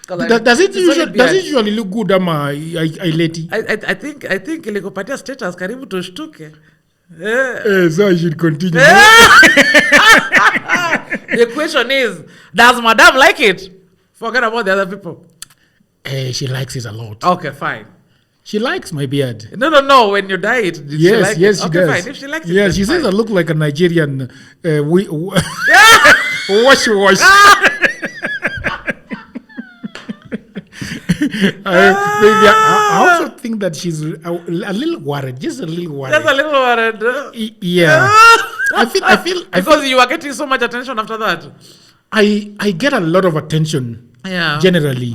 Does it usually look good, I leti? I think ilikupatia status karibu tushtuke. So I should continue. The question is, does madam like it? Forget about the other people. She likes it a lot. Okay, fine. She likes my beard. No. When you dye it, did she like it? She Okay, does. fine. If she likes it, yeah, then she says fine. I look like a Nigerian wash. I also think that she's a little worried, just a little worried. Just a little worried. Yeah. I feel because you are getting so much attention after that. I get a lot of attention. Yeah. Generally.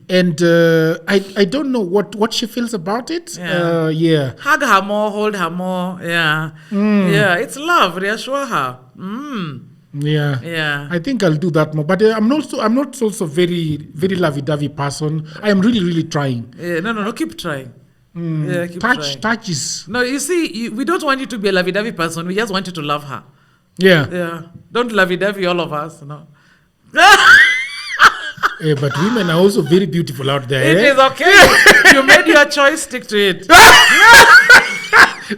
And I don't know what she feels about it. Yeah. Hug her more, hold her more. Yeah. Yeah, it's love. Reassure her. Yeah. I think I'll do that more. But I'm not also very, very lovey-dovey person. I am really, really trying. No. Keep trying. Yeah, keep trying. Touch is... No, you see, we don't want you to be a lovey-dovey person. We just want you to love her. Yeah. Don't lovey-dovey all of us. No. But women are also very beautiful out there. It is okay. You made your choice, stick to it.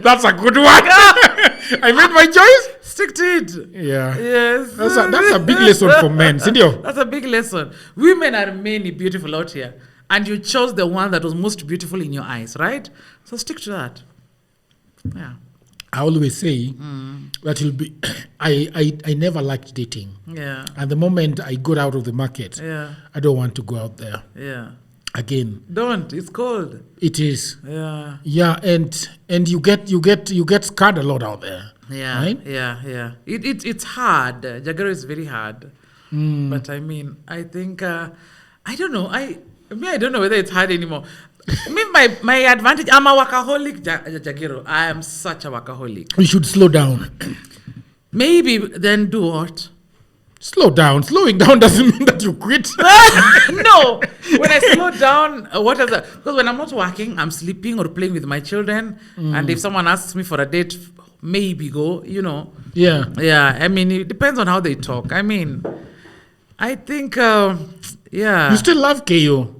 That's a good one. I made my choice. Stick to it. Yeah. Yes. That's a big lesson for men. Sindio? That's a big lesson. Women are many beautiful out here. And you chose the one that was most beautiful in your eyes, right? So stick to that. Yeah. I always say that it'll be I never liked dating. Yeah. And the moment I got out of the market, I don't want to go out there. Yeah. Again. Don't. It's cold. It is. Yeah. Yeah, and you get scarred a lot out there. Yeah. Right? Yeah. It's hard. Jagger is very hard. But I mean, I think I don't know. I don't know whether it's hard anymore. Me, my advantage, I'm a workaholic, Jagiro. I am such a workaholic. You should slow down. Maybe then do what? Slow down. Slowing down doesn't mean that you quit. No. When I slow down, what is that? Because when I'm not working, I'm sleeping or playing with my children. And if someone asks me for a date, maybe go, Yeah. Yeah, I mean, it depends on how they talk. I mean, I think, yeah. You still love KO.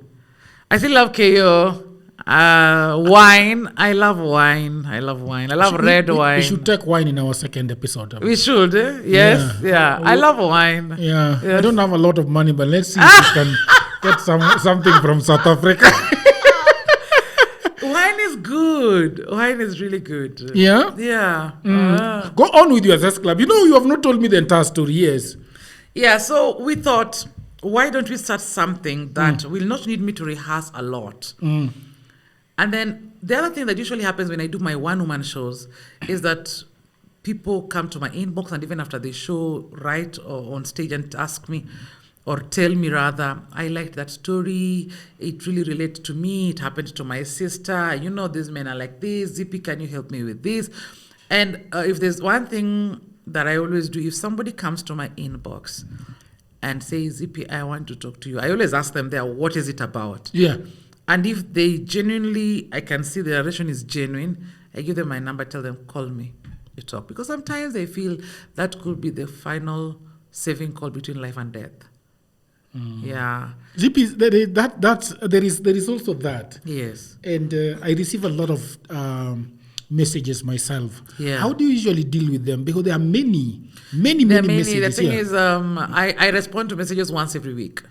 I still love KO. Wine. I love wine. I love red wine. We should take wine in our second episode. We should. Yes. Yeah. I love wine. Yeah. Yes. I don't have a lot of money, but let's see if we can get something from South Africa. Wine is good. Wine is really good. Yeah? Yeah. Go on with your Zest Club. You have not told me the entire story. Yes. Yeah. So we thought, why don't we start something that will not need me to rehearse a lot? And then the other thing that usually happens when I do my one-woman shows is that people come to my inbox, and even after the show, write or on stage and ask me, or tell me rather, I liked that story. It really relates to me. It happened to my sister. These men are like this. Zippy, can you help me with this? And if there's one thing that I always do, if somebody comes to my inbox and says, Zippy, I want to talk to you, I always ask them there, what is it about? Yeah. And if they genuinely, I can see the relation is genuine, I give them my number, tell them, call me, you talk. Because sometimes they feel that could be the final saving call between life and death. Yeah. Zippy, there is also that. Yes. And I receive a lot of messages myself. Yeah. How do you usually deal with them? Because there are many The messages. thing Yeah. is, I respond to messages once every week.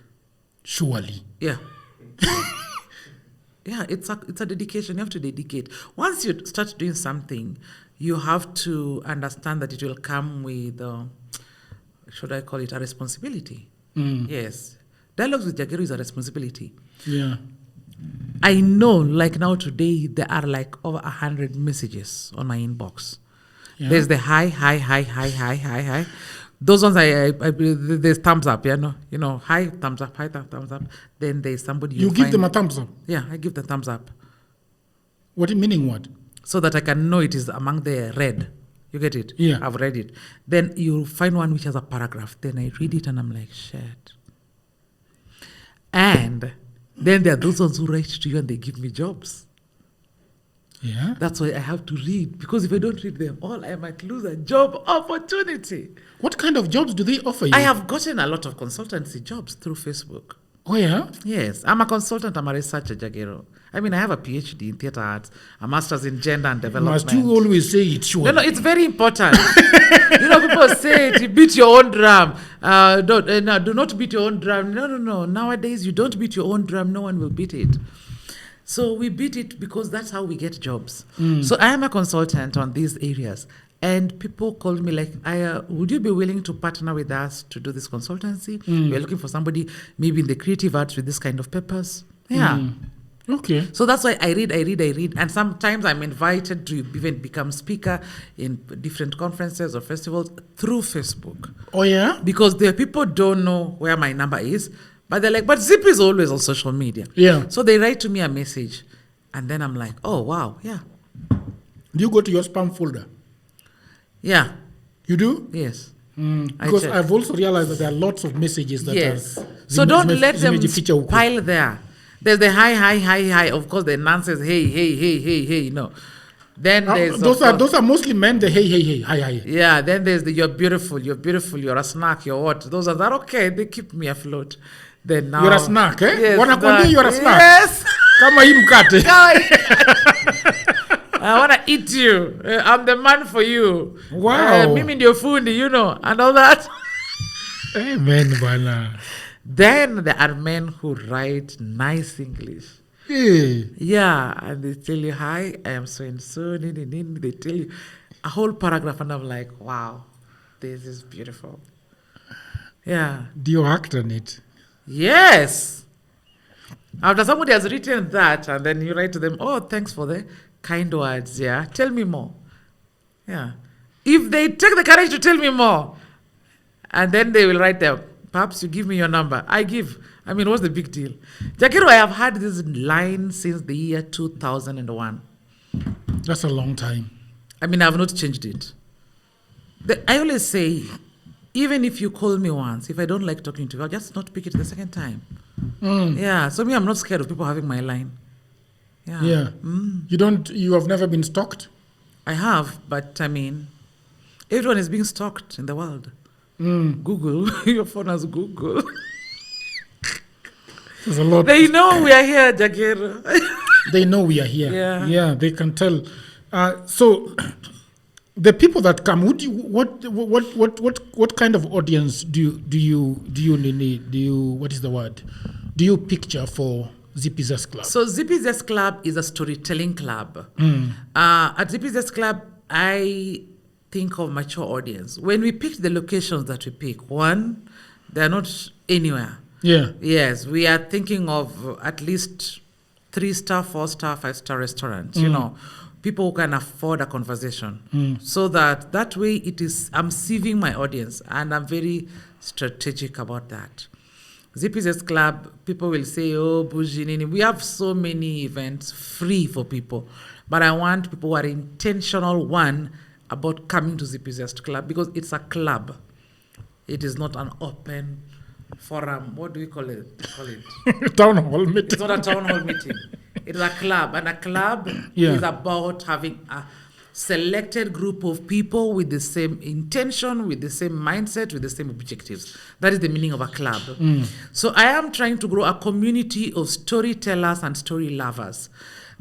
Surely. Yeah. Yeah, it's a dedication. You have to dedicate. Once you start doing something, you have to understand that it will come with, should I call it a responsibility? Yes. Dialogues with Jagiru is a responsibility. Yeah. I know, like now today, there are like over 100 messages on my inbox. Yeah. There's the hi. Those ones there's thumbs up, hi, thumbs up, thumbs up. Then there's somebody You give them a thumbs up. Yeah, I give the thumbs up. Meaning what? So that I can know it is among the red. You get it? Yeah. I've read it. Then you find one which has a paragraph. Then I read it and I'm like, shit. And then there are those ones who write to you and they give me jobs. Yeah. That's why I have to read, because if I don't read them all, I might lose a job opportunity. What kind of jobs do they offer you? I have gotten a lot of consultancy jobs through Facebook. Oh, yeah? Yes, I'm a consultant. I'm a researcher, Jagero. I mean, I have a PhD in theatre arts, a master's in gender and development. Must you always say it, sure? No, it's very important. People say it, beat your own drum. Do not beat your own drum. No. Nowadays, you don't beat your own drum, no one will beat it. So we beat it because that's how we get jobs. So I am a consultant on these areas. And people called me like, would you be willing to partner with us to do this consultancy? We're looking for somebody maybe in the creative arts with this kind of papers. Yeah. Okay. So that's why I read. And sometimes I'm invited to even become speaker in different conferences or festivals through Facebook. Oh, yeah? Because the people don't know where my number is, but they're like, but Zippy is always on social media. Yeah. So they write to me a message. And then I'm like, oh, wow, yeah. Do you go to your spam folder? Yeah. You do? Yes. Because I've also realized that there are lots of messages that Yes. are... So don't let them feature huko. pile there. There's the hi. Of course, the nonsense, hey, no. Then there's... Those are mostly men, the hey, hi. Yeah, then there's the you're beautiful, you're a snack, you're what? Those are that okay, they keep me afloat. Then now... You're a snack, eh? Yes, Wanakwambia you're a snack. Yes. Kama hii mkate. I want to eat you. I'm the man for you. Wow. Mimi ndio fundi, and all that. Amen, bana. Then there are men who write nice English. Hey. Yeah, and they tell you, hi, I am so and so. They tell you a whole paragraph, and I'm like, wow, this is beautiful. Yeah. Do you act on it? Yes. After somebody has written that, and then you write to them, oh, thanks for the kind words. Yeah. Tell me more. Yeah. If they take the courage to tell me more, and then they will write them, perhaps you give me your number. I give. I mean, what's the big deal? Jakeru, I have had this line since the year 2001. That's a long time. I mean, I've not changed it. I always say, even if you call me once, if I don't like talking to you, I'll just not pick it the second time. Yeah, so me, I'm not scared of people having my line. Yeah. Yeah. You have never been stalked? I have, but I mean, everyone is being stalked in the world. Google, your phone has Google. There's a lot. They know we are here, Jakeru. They know we are here. Yeah. Yeah, they can tell. So the people that come, what kind of audience do you need? What is the word? Do you picture for Zippy Zest Club? So Zippy Zest Club is a storytelling club. At Zippy Zest Club, I think of mature audience. When we pick the locations that we pick, one, they're not anywhere. Yeah. Yes, we are thinking of at least 3-star, 4-star, 5-star restaurants. You know, people who can afford a conversation, so that way I'm sieving my audience, and I'm very strategic about that. Zippy Zest Club, people will say, oh, bougie, nini. We have so many events free for people, but I want people who are intentional, one, about coming to Zippy Zest Club, because it's a club. It is not an open forum. What do we call it? Town hall meeting. It's not a town hall meeting. It's a club, and a club is about having a selected group of people with the same intention, with the same mindset, with the same objectives. That is the meaning of a club. So I am trying to grow a community of storytellers and story lovers.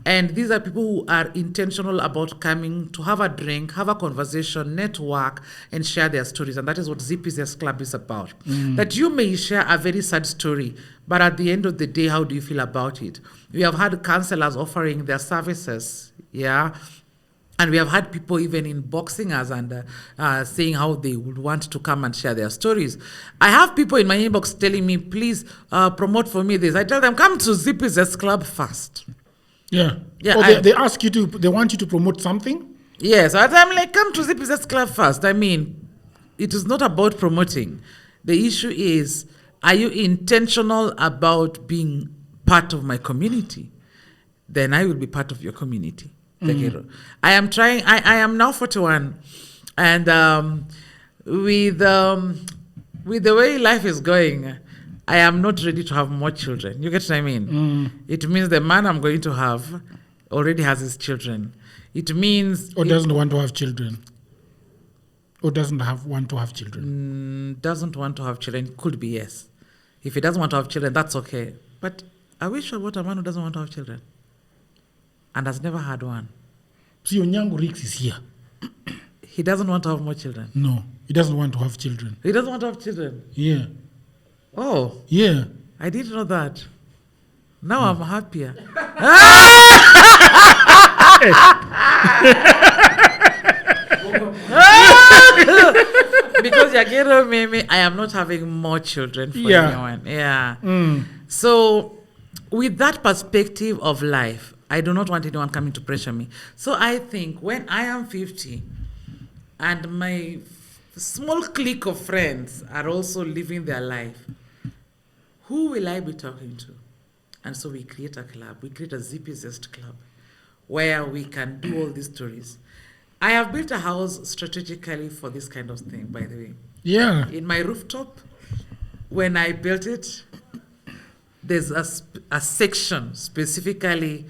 And these are people who are intentional about coming to have a drink, have a conversation, network, and share their stories. And that is what Zippy Zest Club is about. That you may share a very sad story, but at the end of the day, how do you feel about it? We have had counselors offering their services, yeah? And we have had people even inboxing us and saying how they would want to come and share their stories. I have people in my inbox telling me, please promote for me this. I tell them, come to Zippy Zest Club first. Yeah. They ask you they want you to promote something? Yes. I'm like, come to Zippy Zest Club first. I mean, it is not about promoting. The issue is, are you intentional about being part of my community? Then I will be part of your community. I am trying, I am now 41, and with the way life is going, I am not ready to have more children. You get what I mean? It means the man I'm going to have already has his children. It means... Or doesn't want to have children. Or doesn't want to have children. Doesn't want to have children. Could be, yes. If he doesn't want to have children, that's okay. But are we sure about a man who doesn't want to have children? And has never had one. So Onyango Rix is here. He doesn't want to have more children. No, he doesn't want to have children. He doesn't want to have children. Yeah. Oh. Yeah. I didn't know that. Now I'm happier. Because Jakeru Meme, I am not having more children for anyone. Yeah. So with that perspective of life, I do not want anyone coming to pressure me. So I think when I am 50 and my small clique of friends are also living their life, who will I be talking to? And so we create a club. We create a Zippy Zest Club where we can do all these stories. I have built a house strategically for this kind of thing, by the way. Yeah. In my rooftop, when I built it, there's a section specifically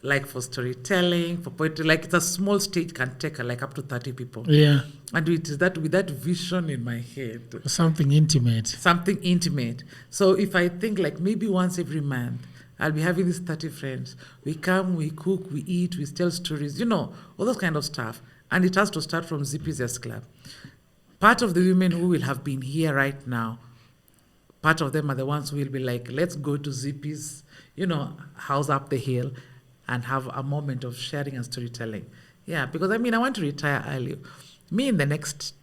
like for storytelling, for poetry, like it's a small stage, can take like up to 30 people. Yeah. And it is that with that vision in my head. Something intimate. Something intimate. So if I think like maybe once every month, I'll be having these 30 friends. We come, we cook, we eat, we tell stories, all those kind of stuff. And it has to start from Zippy Zest Club. Part of the women who will have been here right now, part of them are the ones who will be like, let's go to Zippy's, house up the hill and have a moment of sharing and storytelling. Yeah, because I want to retire early. Me, in the next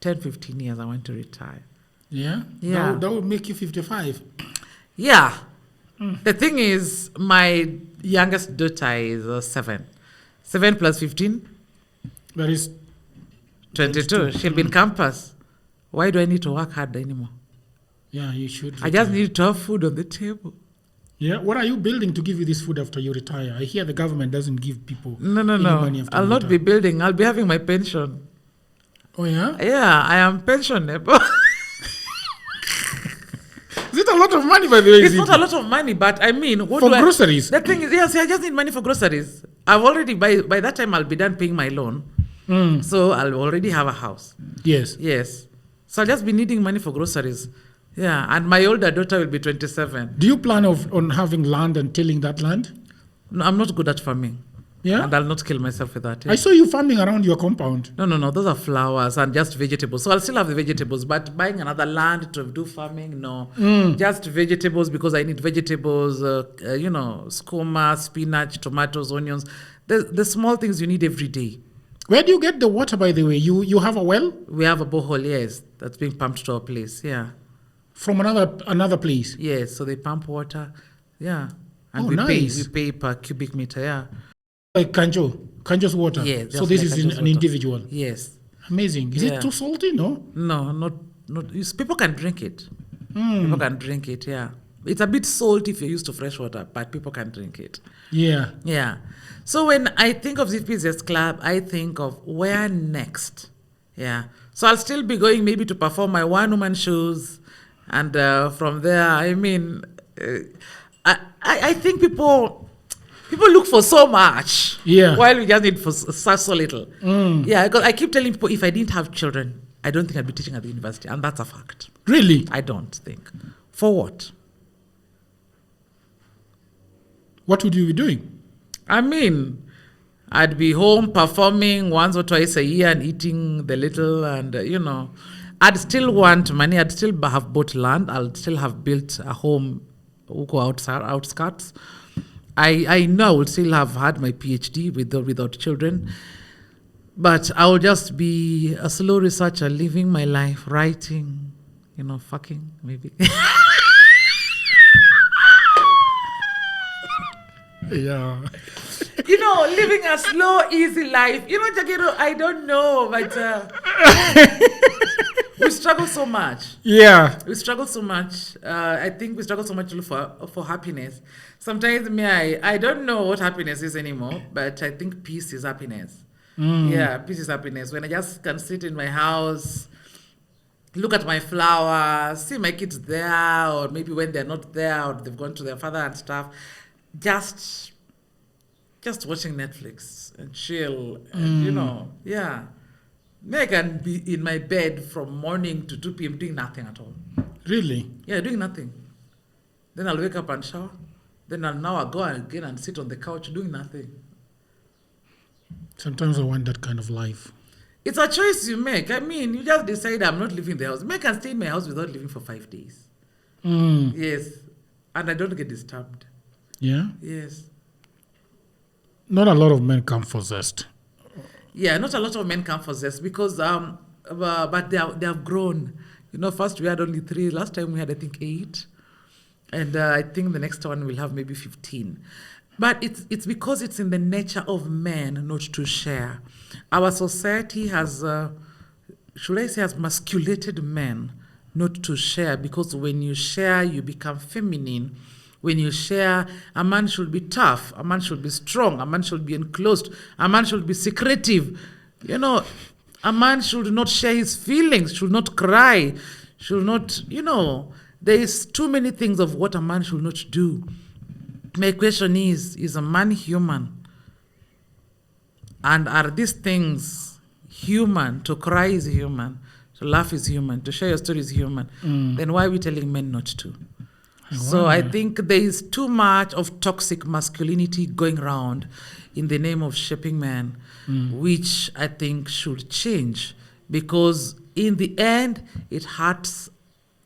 10, 15 years, I want to retire. Yeah? Yeah. That would make you 55. Yeah. The thing is, my youngest daughter is 7. 7 plus 15? That is 22. She'll be in campus. Why do I need to work hard anymore? Yeah, you should. I just retire. need to have food on the table. Yeah, what are you building to give you this food after you retire? I hear the government doesn't give people No. any money after I'll you not retire. be building. I'll be having my pension. Oh yeah, Yeah, I am pensionable. is it a lot of money by the way? It's is not it? a lot of money, but I mean, what For do groceries? The thing is, yes, I just need money for groceries. I've already by that time I'll be done paying my loan, so I'll already have a house. Yes. Yes, so I'll just be needing money for groceries. Yeah, and my older daughter will be 27. Do you plan on having land and tilling that land? No, I'm not good at farming. Yeah. And I'll not kill myself with that. Yeah. I saw you farming around your compound. No. Those are flowers and just vegetables. So I'll still have the vegetables, but buying another land to do farming, no. Just vegetables because I need vegetables, skuma, spinach, tomatoes, onions. The small things you need every day. Where do you get the water, by the way? You have a well We have a borehole, yes, that's being pumped to our place. Yeah. from another place. Yes, so they pump water. Yeah. And Oh, we nice. pay per cubic meter, yeah. Like Kanjo's water. Yeah, So just this like is Kanjo's an water. individual. Yes. Amazing. Is Yeah. it too salty? No. No, not people can drink it. People can drink it, yeah. It's a bit salty if you're used to fresh water, but people can drink it. Yeah. Yeah. So when I think of Zippy Zest Club, I think of where next. Yeah. So I'll still be going maybe to perform my one-woman shows. And from there, I mean, I think people look for so much. Yeah. While we just need for so little. Yeah, because I keep telling people if I didn't have children, I don't think I'd be teaching at the university. And that's a fact. Really? I don't think. For what? What would you be doing? I mean, I'd be home performing once or twice a year and eating the little and, I'd still want money. I'd still have bought land. I'll still have built a home, outskirts. I know I would still have had my PhD with or without children. But I will just be a slow researcher, living my life, writing, fucking, maybe. Yeah. Living a slow, easy life. Jagiro, I don't know, but we struggle so much. Yeah. We struggle so much. I think we struggle so much to look for happiness. Sometimes I don't know what happiness is anymore, but I think peace is happiness. Yeah, peace is happiness. When I just can sit in my house, look at my flowers, see my kids there, or maybe when they're not there, or they've gone to their father and stuff, just watching Netflix and chill, and yeah. I can be in my bed from morning to 2 p.m. doing nothing at all. Really? Yeah, doing nothing. Then I'll wake up and shower. Then I'll go again and sit on the couch doing nothing. Sometimes I want that kind of life. It's a choice you make. I mean, you just decide I'm not leaving the house. I can stay in my house without leaving for 5 days. Yes. And I don't get disturbed. Yeah? Yes. Not a lot of men come for Zest. Yeah, not a lot of men come for Zest because, but they have grown. First we had only 3. Last time we had, I think, 8. And I think the next one will have maybe 15. But it's because it's in the nature of men not to share. Our society has, has masculated men not to share, because when you share, you become feminine. When you share, a man should be tough, a man should be strong, a man should be enclosed, a man should be secretive. A man should not share his feelings, should not cry, should not, there is too many things of what a man should not do. My question is a man human? And are these things human? To cry is human, to laugh is human, to share your story is human. Then why are we telling men not to? So I think there is too much of toxic masculinity going around in the name of shaping men, which I think should change, because in the end, it hurts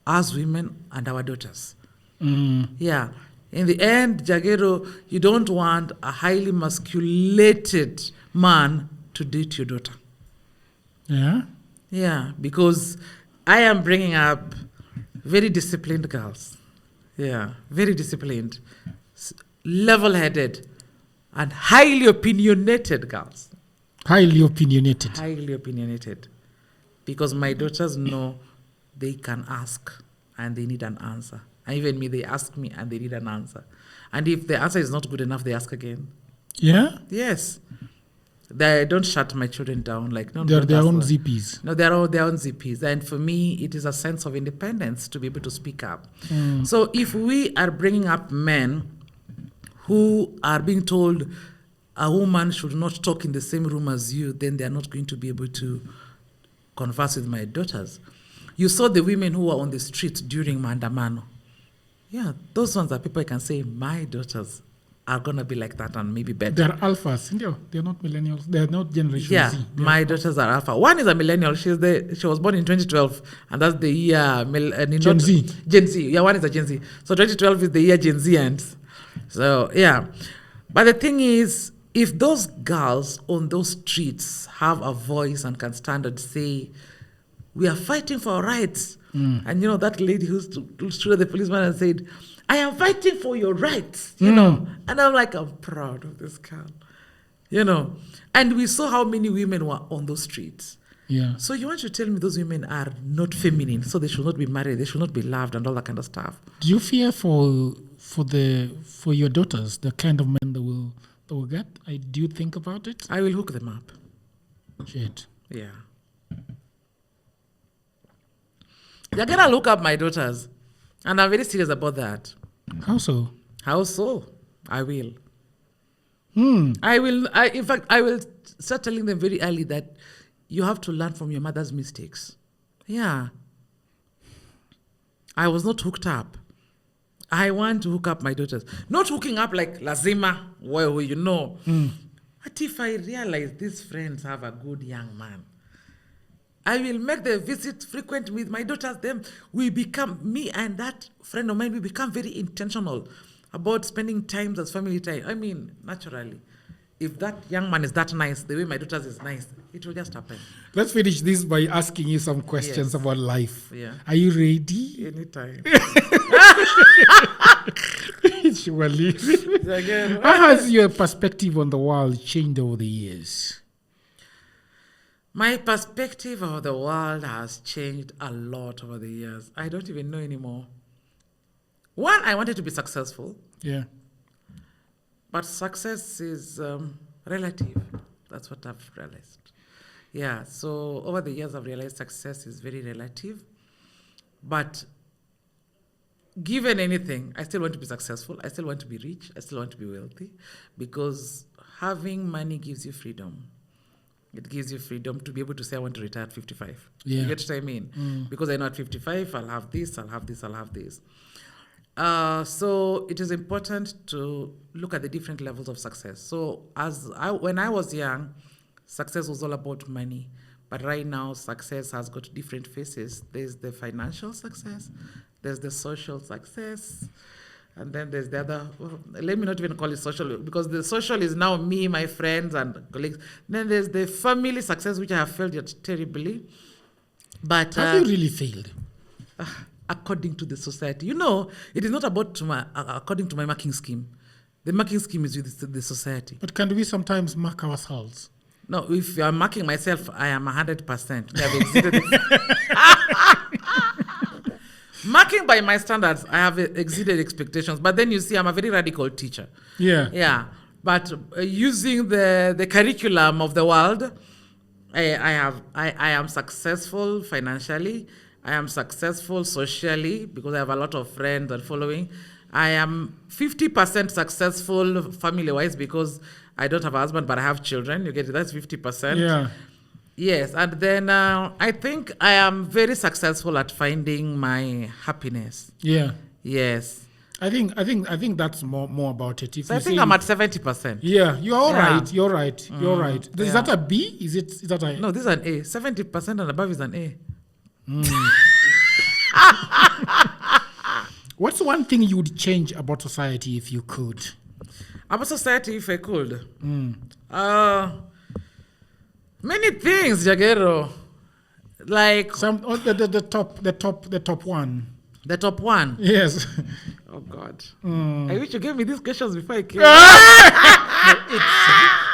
us women and our daughters. Yeah. In the end, Jagero, you don't want a highly masculated man to date your daughter. Yeah? Yeah, because I am bringing up very disciplined girls. Yeah, very disciplined, level-headed, and highly opinionated girls. Highly opinionated. Highly opinionated. Because my daughters know they can ask and they need an answer. And even me, they ask me and they need an answer. And if the answer is not good enough, they ask again. Yeah? Yes. They don't shut my children down. Like, no, They're don't their ask own them. Zippies. No, they're all their own Zippies. And for me, it is a sense of independence to be able to speak up. So if we are bringing up men who are being told a woman should not talk in the same room as you, then they're not going to be able to converse with my daughters. You saw the women who were on the street during Maandamano. Yeah, those ones are people I can say, my daughters are going to be like that and maybe better. They're alphas. No, they're not millennials. They're not Generation Yeah, Z. They're my daughters are alpha. One is a millennial. She was born in 2012, and that's the year Gen Z. Gen Z. Yeah, one is a Gen Z. So 2012 is the year Gen Z ends. So yeah, but the thing is, if those girls on those streets have a voice and can stand and say, "We are fighting for our rights," and you know that lady who stood at the policeman and said, "I am fighting for your rights," you know, and I'm like, I'm proud of this girl, you know. And we saw how many women were on those streets. Yeah. So you want to tell me those women are not feminine, so they should not be married, they should not be loved, and all that kind of stuff? Do you fear for your daughters, the kind of men they will get? Do you think about it? I will hook them up. Shit. Yeah. They're gonna look up my daughters, and I'm very serious about that. How so? How so? I will. Hmm. In fact, I will start telling them very early that you have to learn from your mother's mistakes. Yeah. I was not hooked up. I want to hook up my daughters. Not hooking up like lazima, where you know. What if I realize these friends have a good young man? I will make the visit frequent with my daughters. Then we become, me and that friend of mine, we become very intentional about spending time as family time. I mean, naturally, if that young man is that nice, the way my daughters is nice, it will just happen. Let's finish this by asking you some questions about life. Yeah. Are you ready? Anytime. Surely. Again. How has your perspective on the world changed over the years? My perspective of the world has changed a lot over the years. I don't even know anymore. One, I wanted to be successful. Yeah. But success is relative. That's what I've realized. Yeah, so over the years, I've realized success is very relative. But given anything, I still want to be successful. I still want to be rich. I still want to be wealthy. Because having money gives you freedom. It gives you freedom to be able to say, I want to retire at 55. Yeah. You get what I mean? Because I know at 55, I'll have this, I'll have this, I'll have this. So it is important to look at the different levels of success. So when I was young, success was all about money. But right now, success has got different faces. There's the financial success, there's the social success, and then there's the other, let me not even call it social, because the social is now me, my friends, and colleagues. Then there's the family success, which I have failed terribly. But Have you really failed? according to the society. You know, it is not about according to my marking scheme. The marking scheme is with the society. But can we sometimes mark ourselves? No, if I'm marking myself, I am 100%. I have exceeded it. Marking by my standards, I have exceeded expectations. But then you see, I'm a very radical teacher. Yeah. Yeah. But using the curriculum of the world, I am successful financially. I am successful socially because I have a lot of friends and following. I am 50% successful family-wise because I don't have a husband, but I have children. You get it? That's 50%. Yeah. Yes, and then I think I am very successful at finding my happiness. Yeah. Yes. I think that's more about it. If So you I think say- I'm at 70%. Yeah, you're all Yeah. right. You're right. You're right. Is yeah. that a B? Is that a? No, this is an A. 70% and above is an A. What's one thing you would change about society if you could? About society, if I could. Many things, Jagero. Like The top one. the top one. Yes. Oh God. I wish you gave me these questions before I came.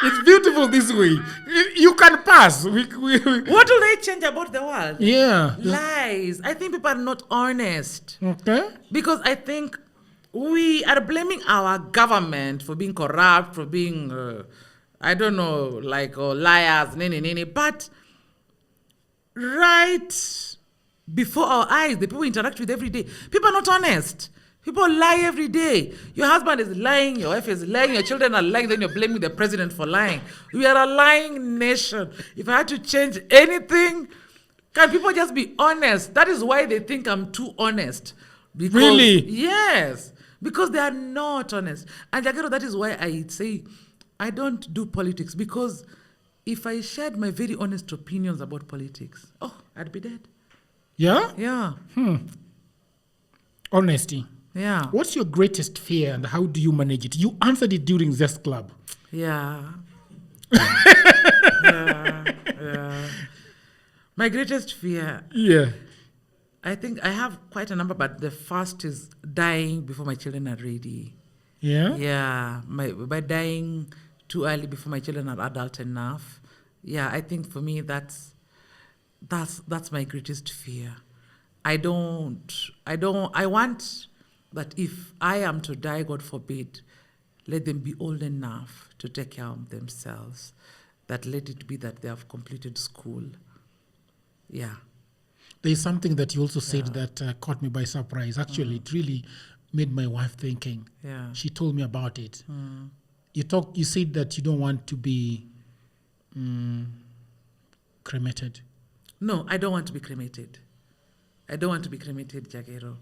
It's beautiful successful this way. You can pass. What will they change about the world? Yeah. Lies. I think people are not honest. Okay. Because I think we are blaming our government for being corrupt, for being, I don't know, like liars, but right before our eyes, the people we interact with every day, people are not honest. People lie every day. Your husband is lying, your wife is lying, your children are lying, then you're blaming the president for lying. We are a lying nation. If I had to change anything, can people just be honest? That is why they think I'm too honest. Because, Really? Yes. Because they are not honest. And Jagero, that is why I say I don't do politics. Because if I shared my very honest opinions about politics, I'd be dead. Yeah? Yeah. Honesty. Yeah. What's your greatest fear and how do you manage it? You answered it during Zest Club. Yeah. Yeah. My greatest fear, Yeah. I think I have quite a number, but the first is dying before my children are ready. Yeah? Yeah. By dying too early before my children are adult enough. Yeah, I think for me that's my greatest fear. I want that if I am to die, God forbid, let them be old enough to take care of themselves. That let it be that they have completed school. Yeah. There's something that you also said that caught me by surprise. Actually, it really made my wife thinking. Yeah. She told me about it. You said that you don't want to be cremated. No, I don't want to be cremated. I don't want to be cremated, Jagero.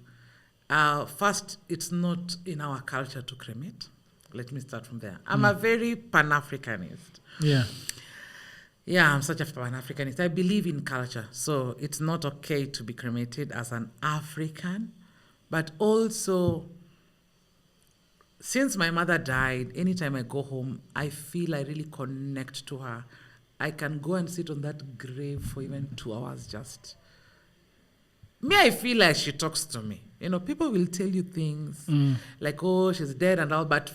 First, it's not in our culture to cremate. Let me start from there. I'm a very Pan-Africanist. Yeah. Yeah, I'm such a Pan-Africanist. I believe in culture. So it's not okay to be cremated as an African. But also, since my mother died, anytime I go home, I feel I really connect to her. I can go and sit on that grave for even 2 hours just. I feel like she talks to me. People will tell you things like, she's dead and all, but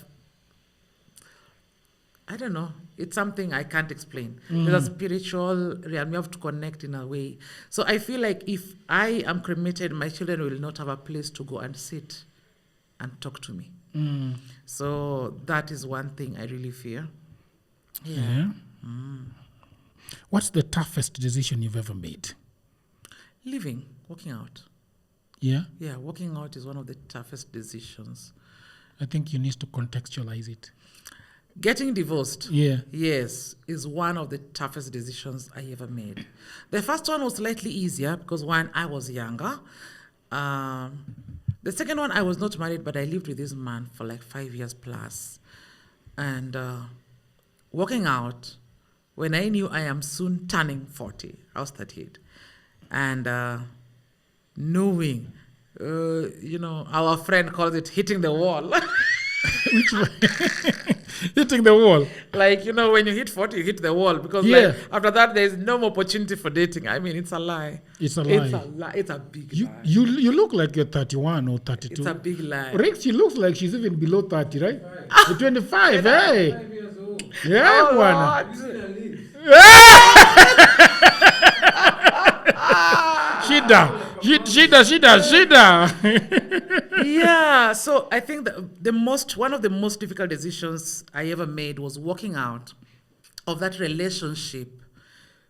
I don't know. It's something I can't explain. There's a spiritual realm. You have to connect in a way. So I feel like if I am cremated, my children will not have a place to go and sit and talk to me. So that is one thing I really fear. Yeah. What's the toughest decision you've ever made? Walking out. Yeah? Yeah, walking out is one of the toughest decisions. I think you need to contextualize it. Getting divorced, Yeah. yes, is one of the toughest decisions I ever made. The first one was slightly easier because, one, I was younger. The second one, I was not married, but I lived with this man for like 5 years plus. And walking out, when I knew I am soon turning 40, I was 38. And knowing, our friend calls it hitting the wall. Which one? Hitting the wall. Like, when you hit 40, you hit the wall. Because like, after that, there's no more opportunity for dating. I mean, it's a lie. It's a lie. It's a lie. It's a big lie. You look like you're 31 or 32. It's a big lie. Rex, she looks like she's even below 30, right? You're 25, hey. 5 years old. Yeah, Oh, bwana. Lord. Shida. Yeah, so I think one of the most difficult decisions I ever made was walking out of that relationship,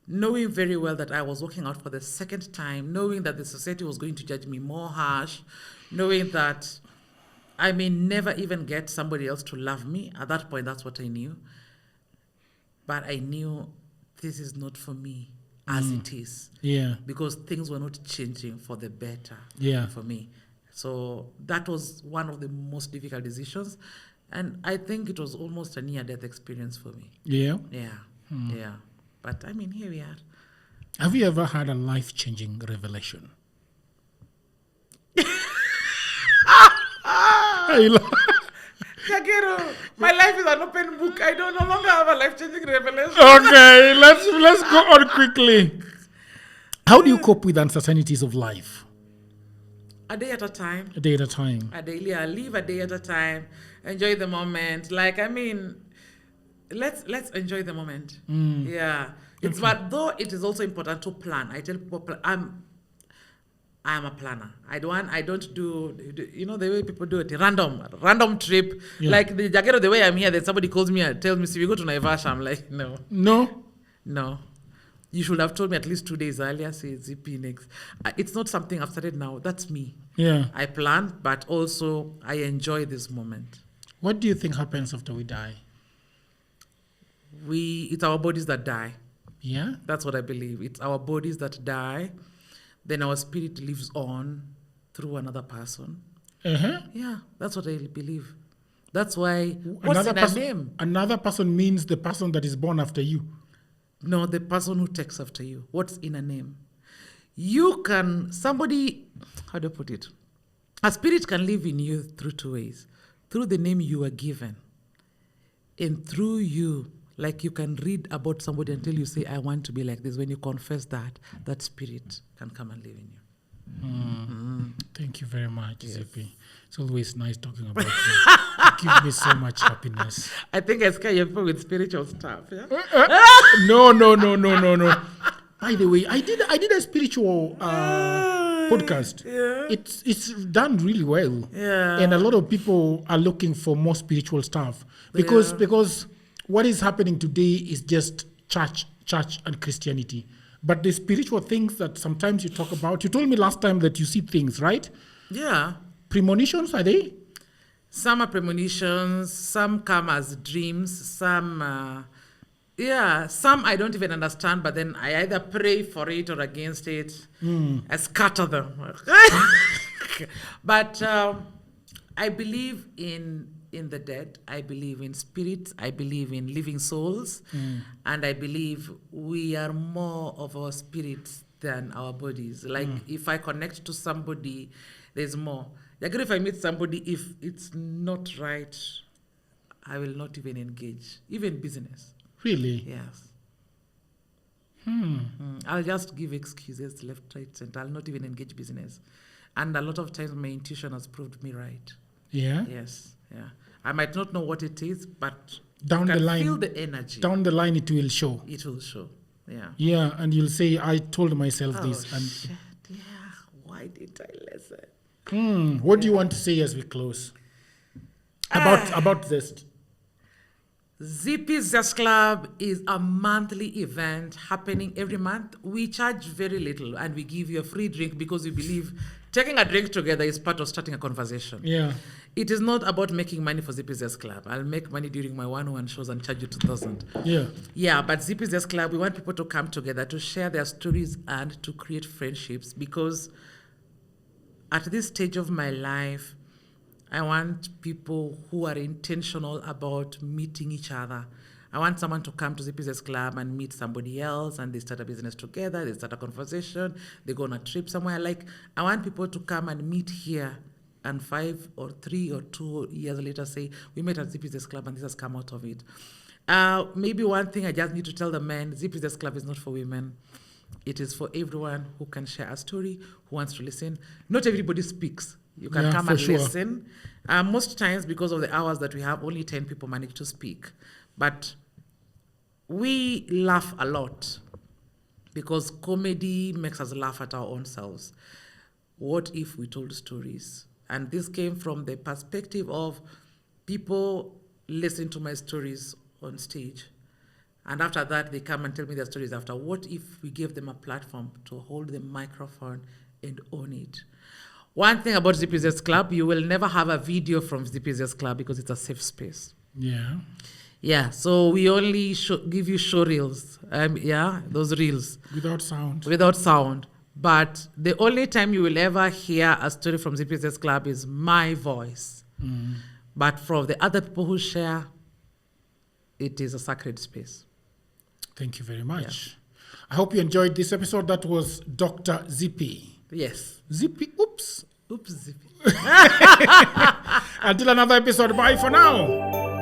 knowing very well that I was walking out for the second time, knowing that the society was going to judge me more harsh, knowing that I may never even get somebody else to love me. At that point, that's what I knew. But I knew this is not for me as it is. Yeah. Because things were not changing for the better for me. So that was one of the most difficult decisions. And I think it was almost a near-death experience for me. Yeah. Yeah. Yeah. But I mean, here we are. Have you ever had a life-changing revelation? Jagero, my life is an open book. I don't no longer have a life-changing revelation. Okay, let's go on quickly. How do you cope with uncertainties of life? A day at a time. A day at a time. I live a day at a time. Enjoy the moment. Like, I mean, let's enjoy the moment. Yeah. It's but though it is also important to plan. I tell people I am a planner. I don't do the way people do it. Random trip. Yeah. Like the jacket of the way I'm here, then somebody calls me and tells me, "See, we go to Naivasha." I'm like, no. No. You should have told me at least 2 days earlier. Say Zippy next. It's not something I've started now. That's me. Yeah. I plan, but also I enjoy this moment. What do you think happens after we die? It's our bodies that die. Yeah. That's what I believe. It's our bodies that die. Then our spirit lives on through another person. Uh-huh. Yeah, that's what I believe. That's why, what's in a name? Another person means the person that is born after you. No, the person who takes after you. What's in a name? How do I put it? A spirit can live in you through 2 ways. Through the name you are given. And through you, like you can read about somebody until you say, I want to be like this. When you confess that spirit can come and live in you. Thank you very much, Zippy. It's always nice talking about you. You give me so much happiness. I think I scare you people with spiritual stuff. Yeah? No. By the way, I did a spiritual podcast. Yeah. It's done really well. Yeah. And a lot of people are looking for more spiritual stuff because what is happening today is just church and Christianity. But the spiritual things that sometimes you talk about, you told me last time that you see things, right? Yeah. Premonitions, are they? Some are premonitions, some come as dreams, some I don't even understand, but then I either pray for it or against it. I scatter them. But I believe in the dead. I believe in spirits. I believe in living souls. And I believe we are more of our spirits than our bodies. Like if I connect to somebody, there's more. Like if I meet somebody, if it's not right, I will not even engage, even business. Really? Yes. I'll just give excuses left, right, center. I'll not even engage business. And a lot of times my intuition has proved me right. Yeah? Yes. Yeah. I might not know what it is, but Down you the can line, feel the energy. Down the line, it will show. It will show. Yeah. Yeah, and you'll say, I told myself this. And Shit. Yeah. Why didn't I listen? what do you want to say as we close? About Zest? Zippy Zest Club is a monthly event happening every month. We charge very little and we give you a free drink because we believe taking a drink together is part of starting a conversation. Yeah. It is not about making money for Zippy Zest Club. I'll make money during my one-on-one shows and charge you 2,000. Yeah. Yeah, but Zippy Zest Club, we want people to come together to share their stories and to create friendships because at this stage of my life, I want people who are intentional about meeting each other. I want someone to come to Zippy Zest Club and meet somebody else and they start a business together, they start a conversation, they go on a trip somewhere. Like, I want people to come and meet here and 5 or 3 or 2 years later say, we met at Zippy Zest Club and this has come out of it. Maybe one thing I just need to tell the men, Zippy Zest Club is not for women. It is for everyone who can share a story, who wants to listen. Not everybody speaks. You can come and listen. Most times, because of the hours that we have, only 10 people manage to speak. But we laugh a lot because comedy makes us laugh at our own selves. What if we told stories? And this came from the perspective of people listen to my stories on stage. And after that, they come and tell me their stories after. What if we gave them a platform to hold the microphone and own it? One thing about Zippy Zest Club, you will never have a video from Zippy Zest Club because it's a safe space. Yeah. Yeah, so we only give you show reels. Those reels. Without sound. Without sound. But the only time you will ever hear a story from Zippy Zest Club is my voice. But for the other people who share, it is a sacred space. Thank you very much. Yeah. I hope you enjoyed this episode. That was Dr. Zippy. Yes. Zippy, oops. Oops, Zippy. Until another episode, bye for now.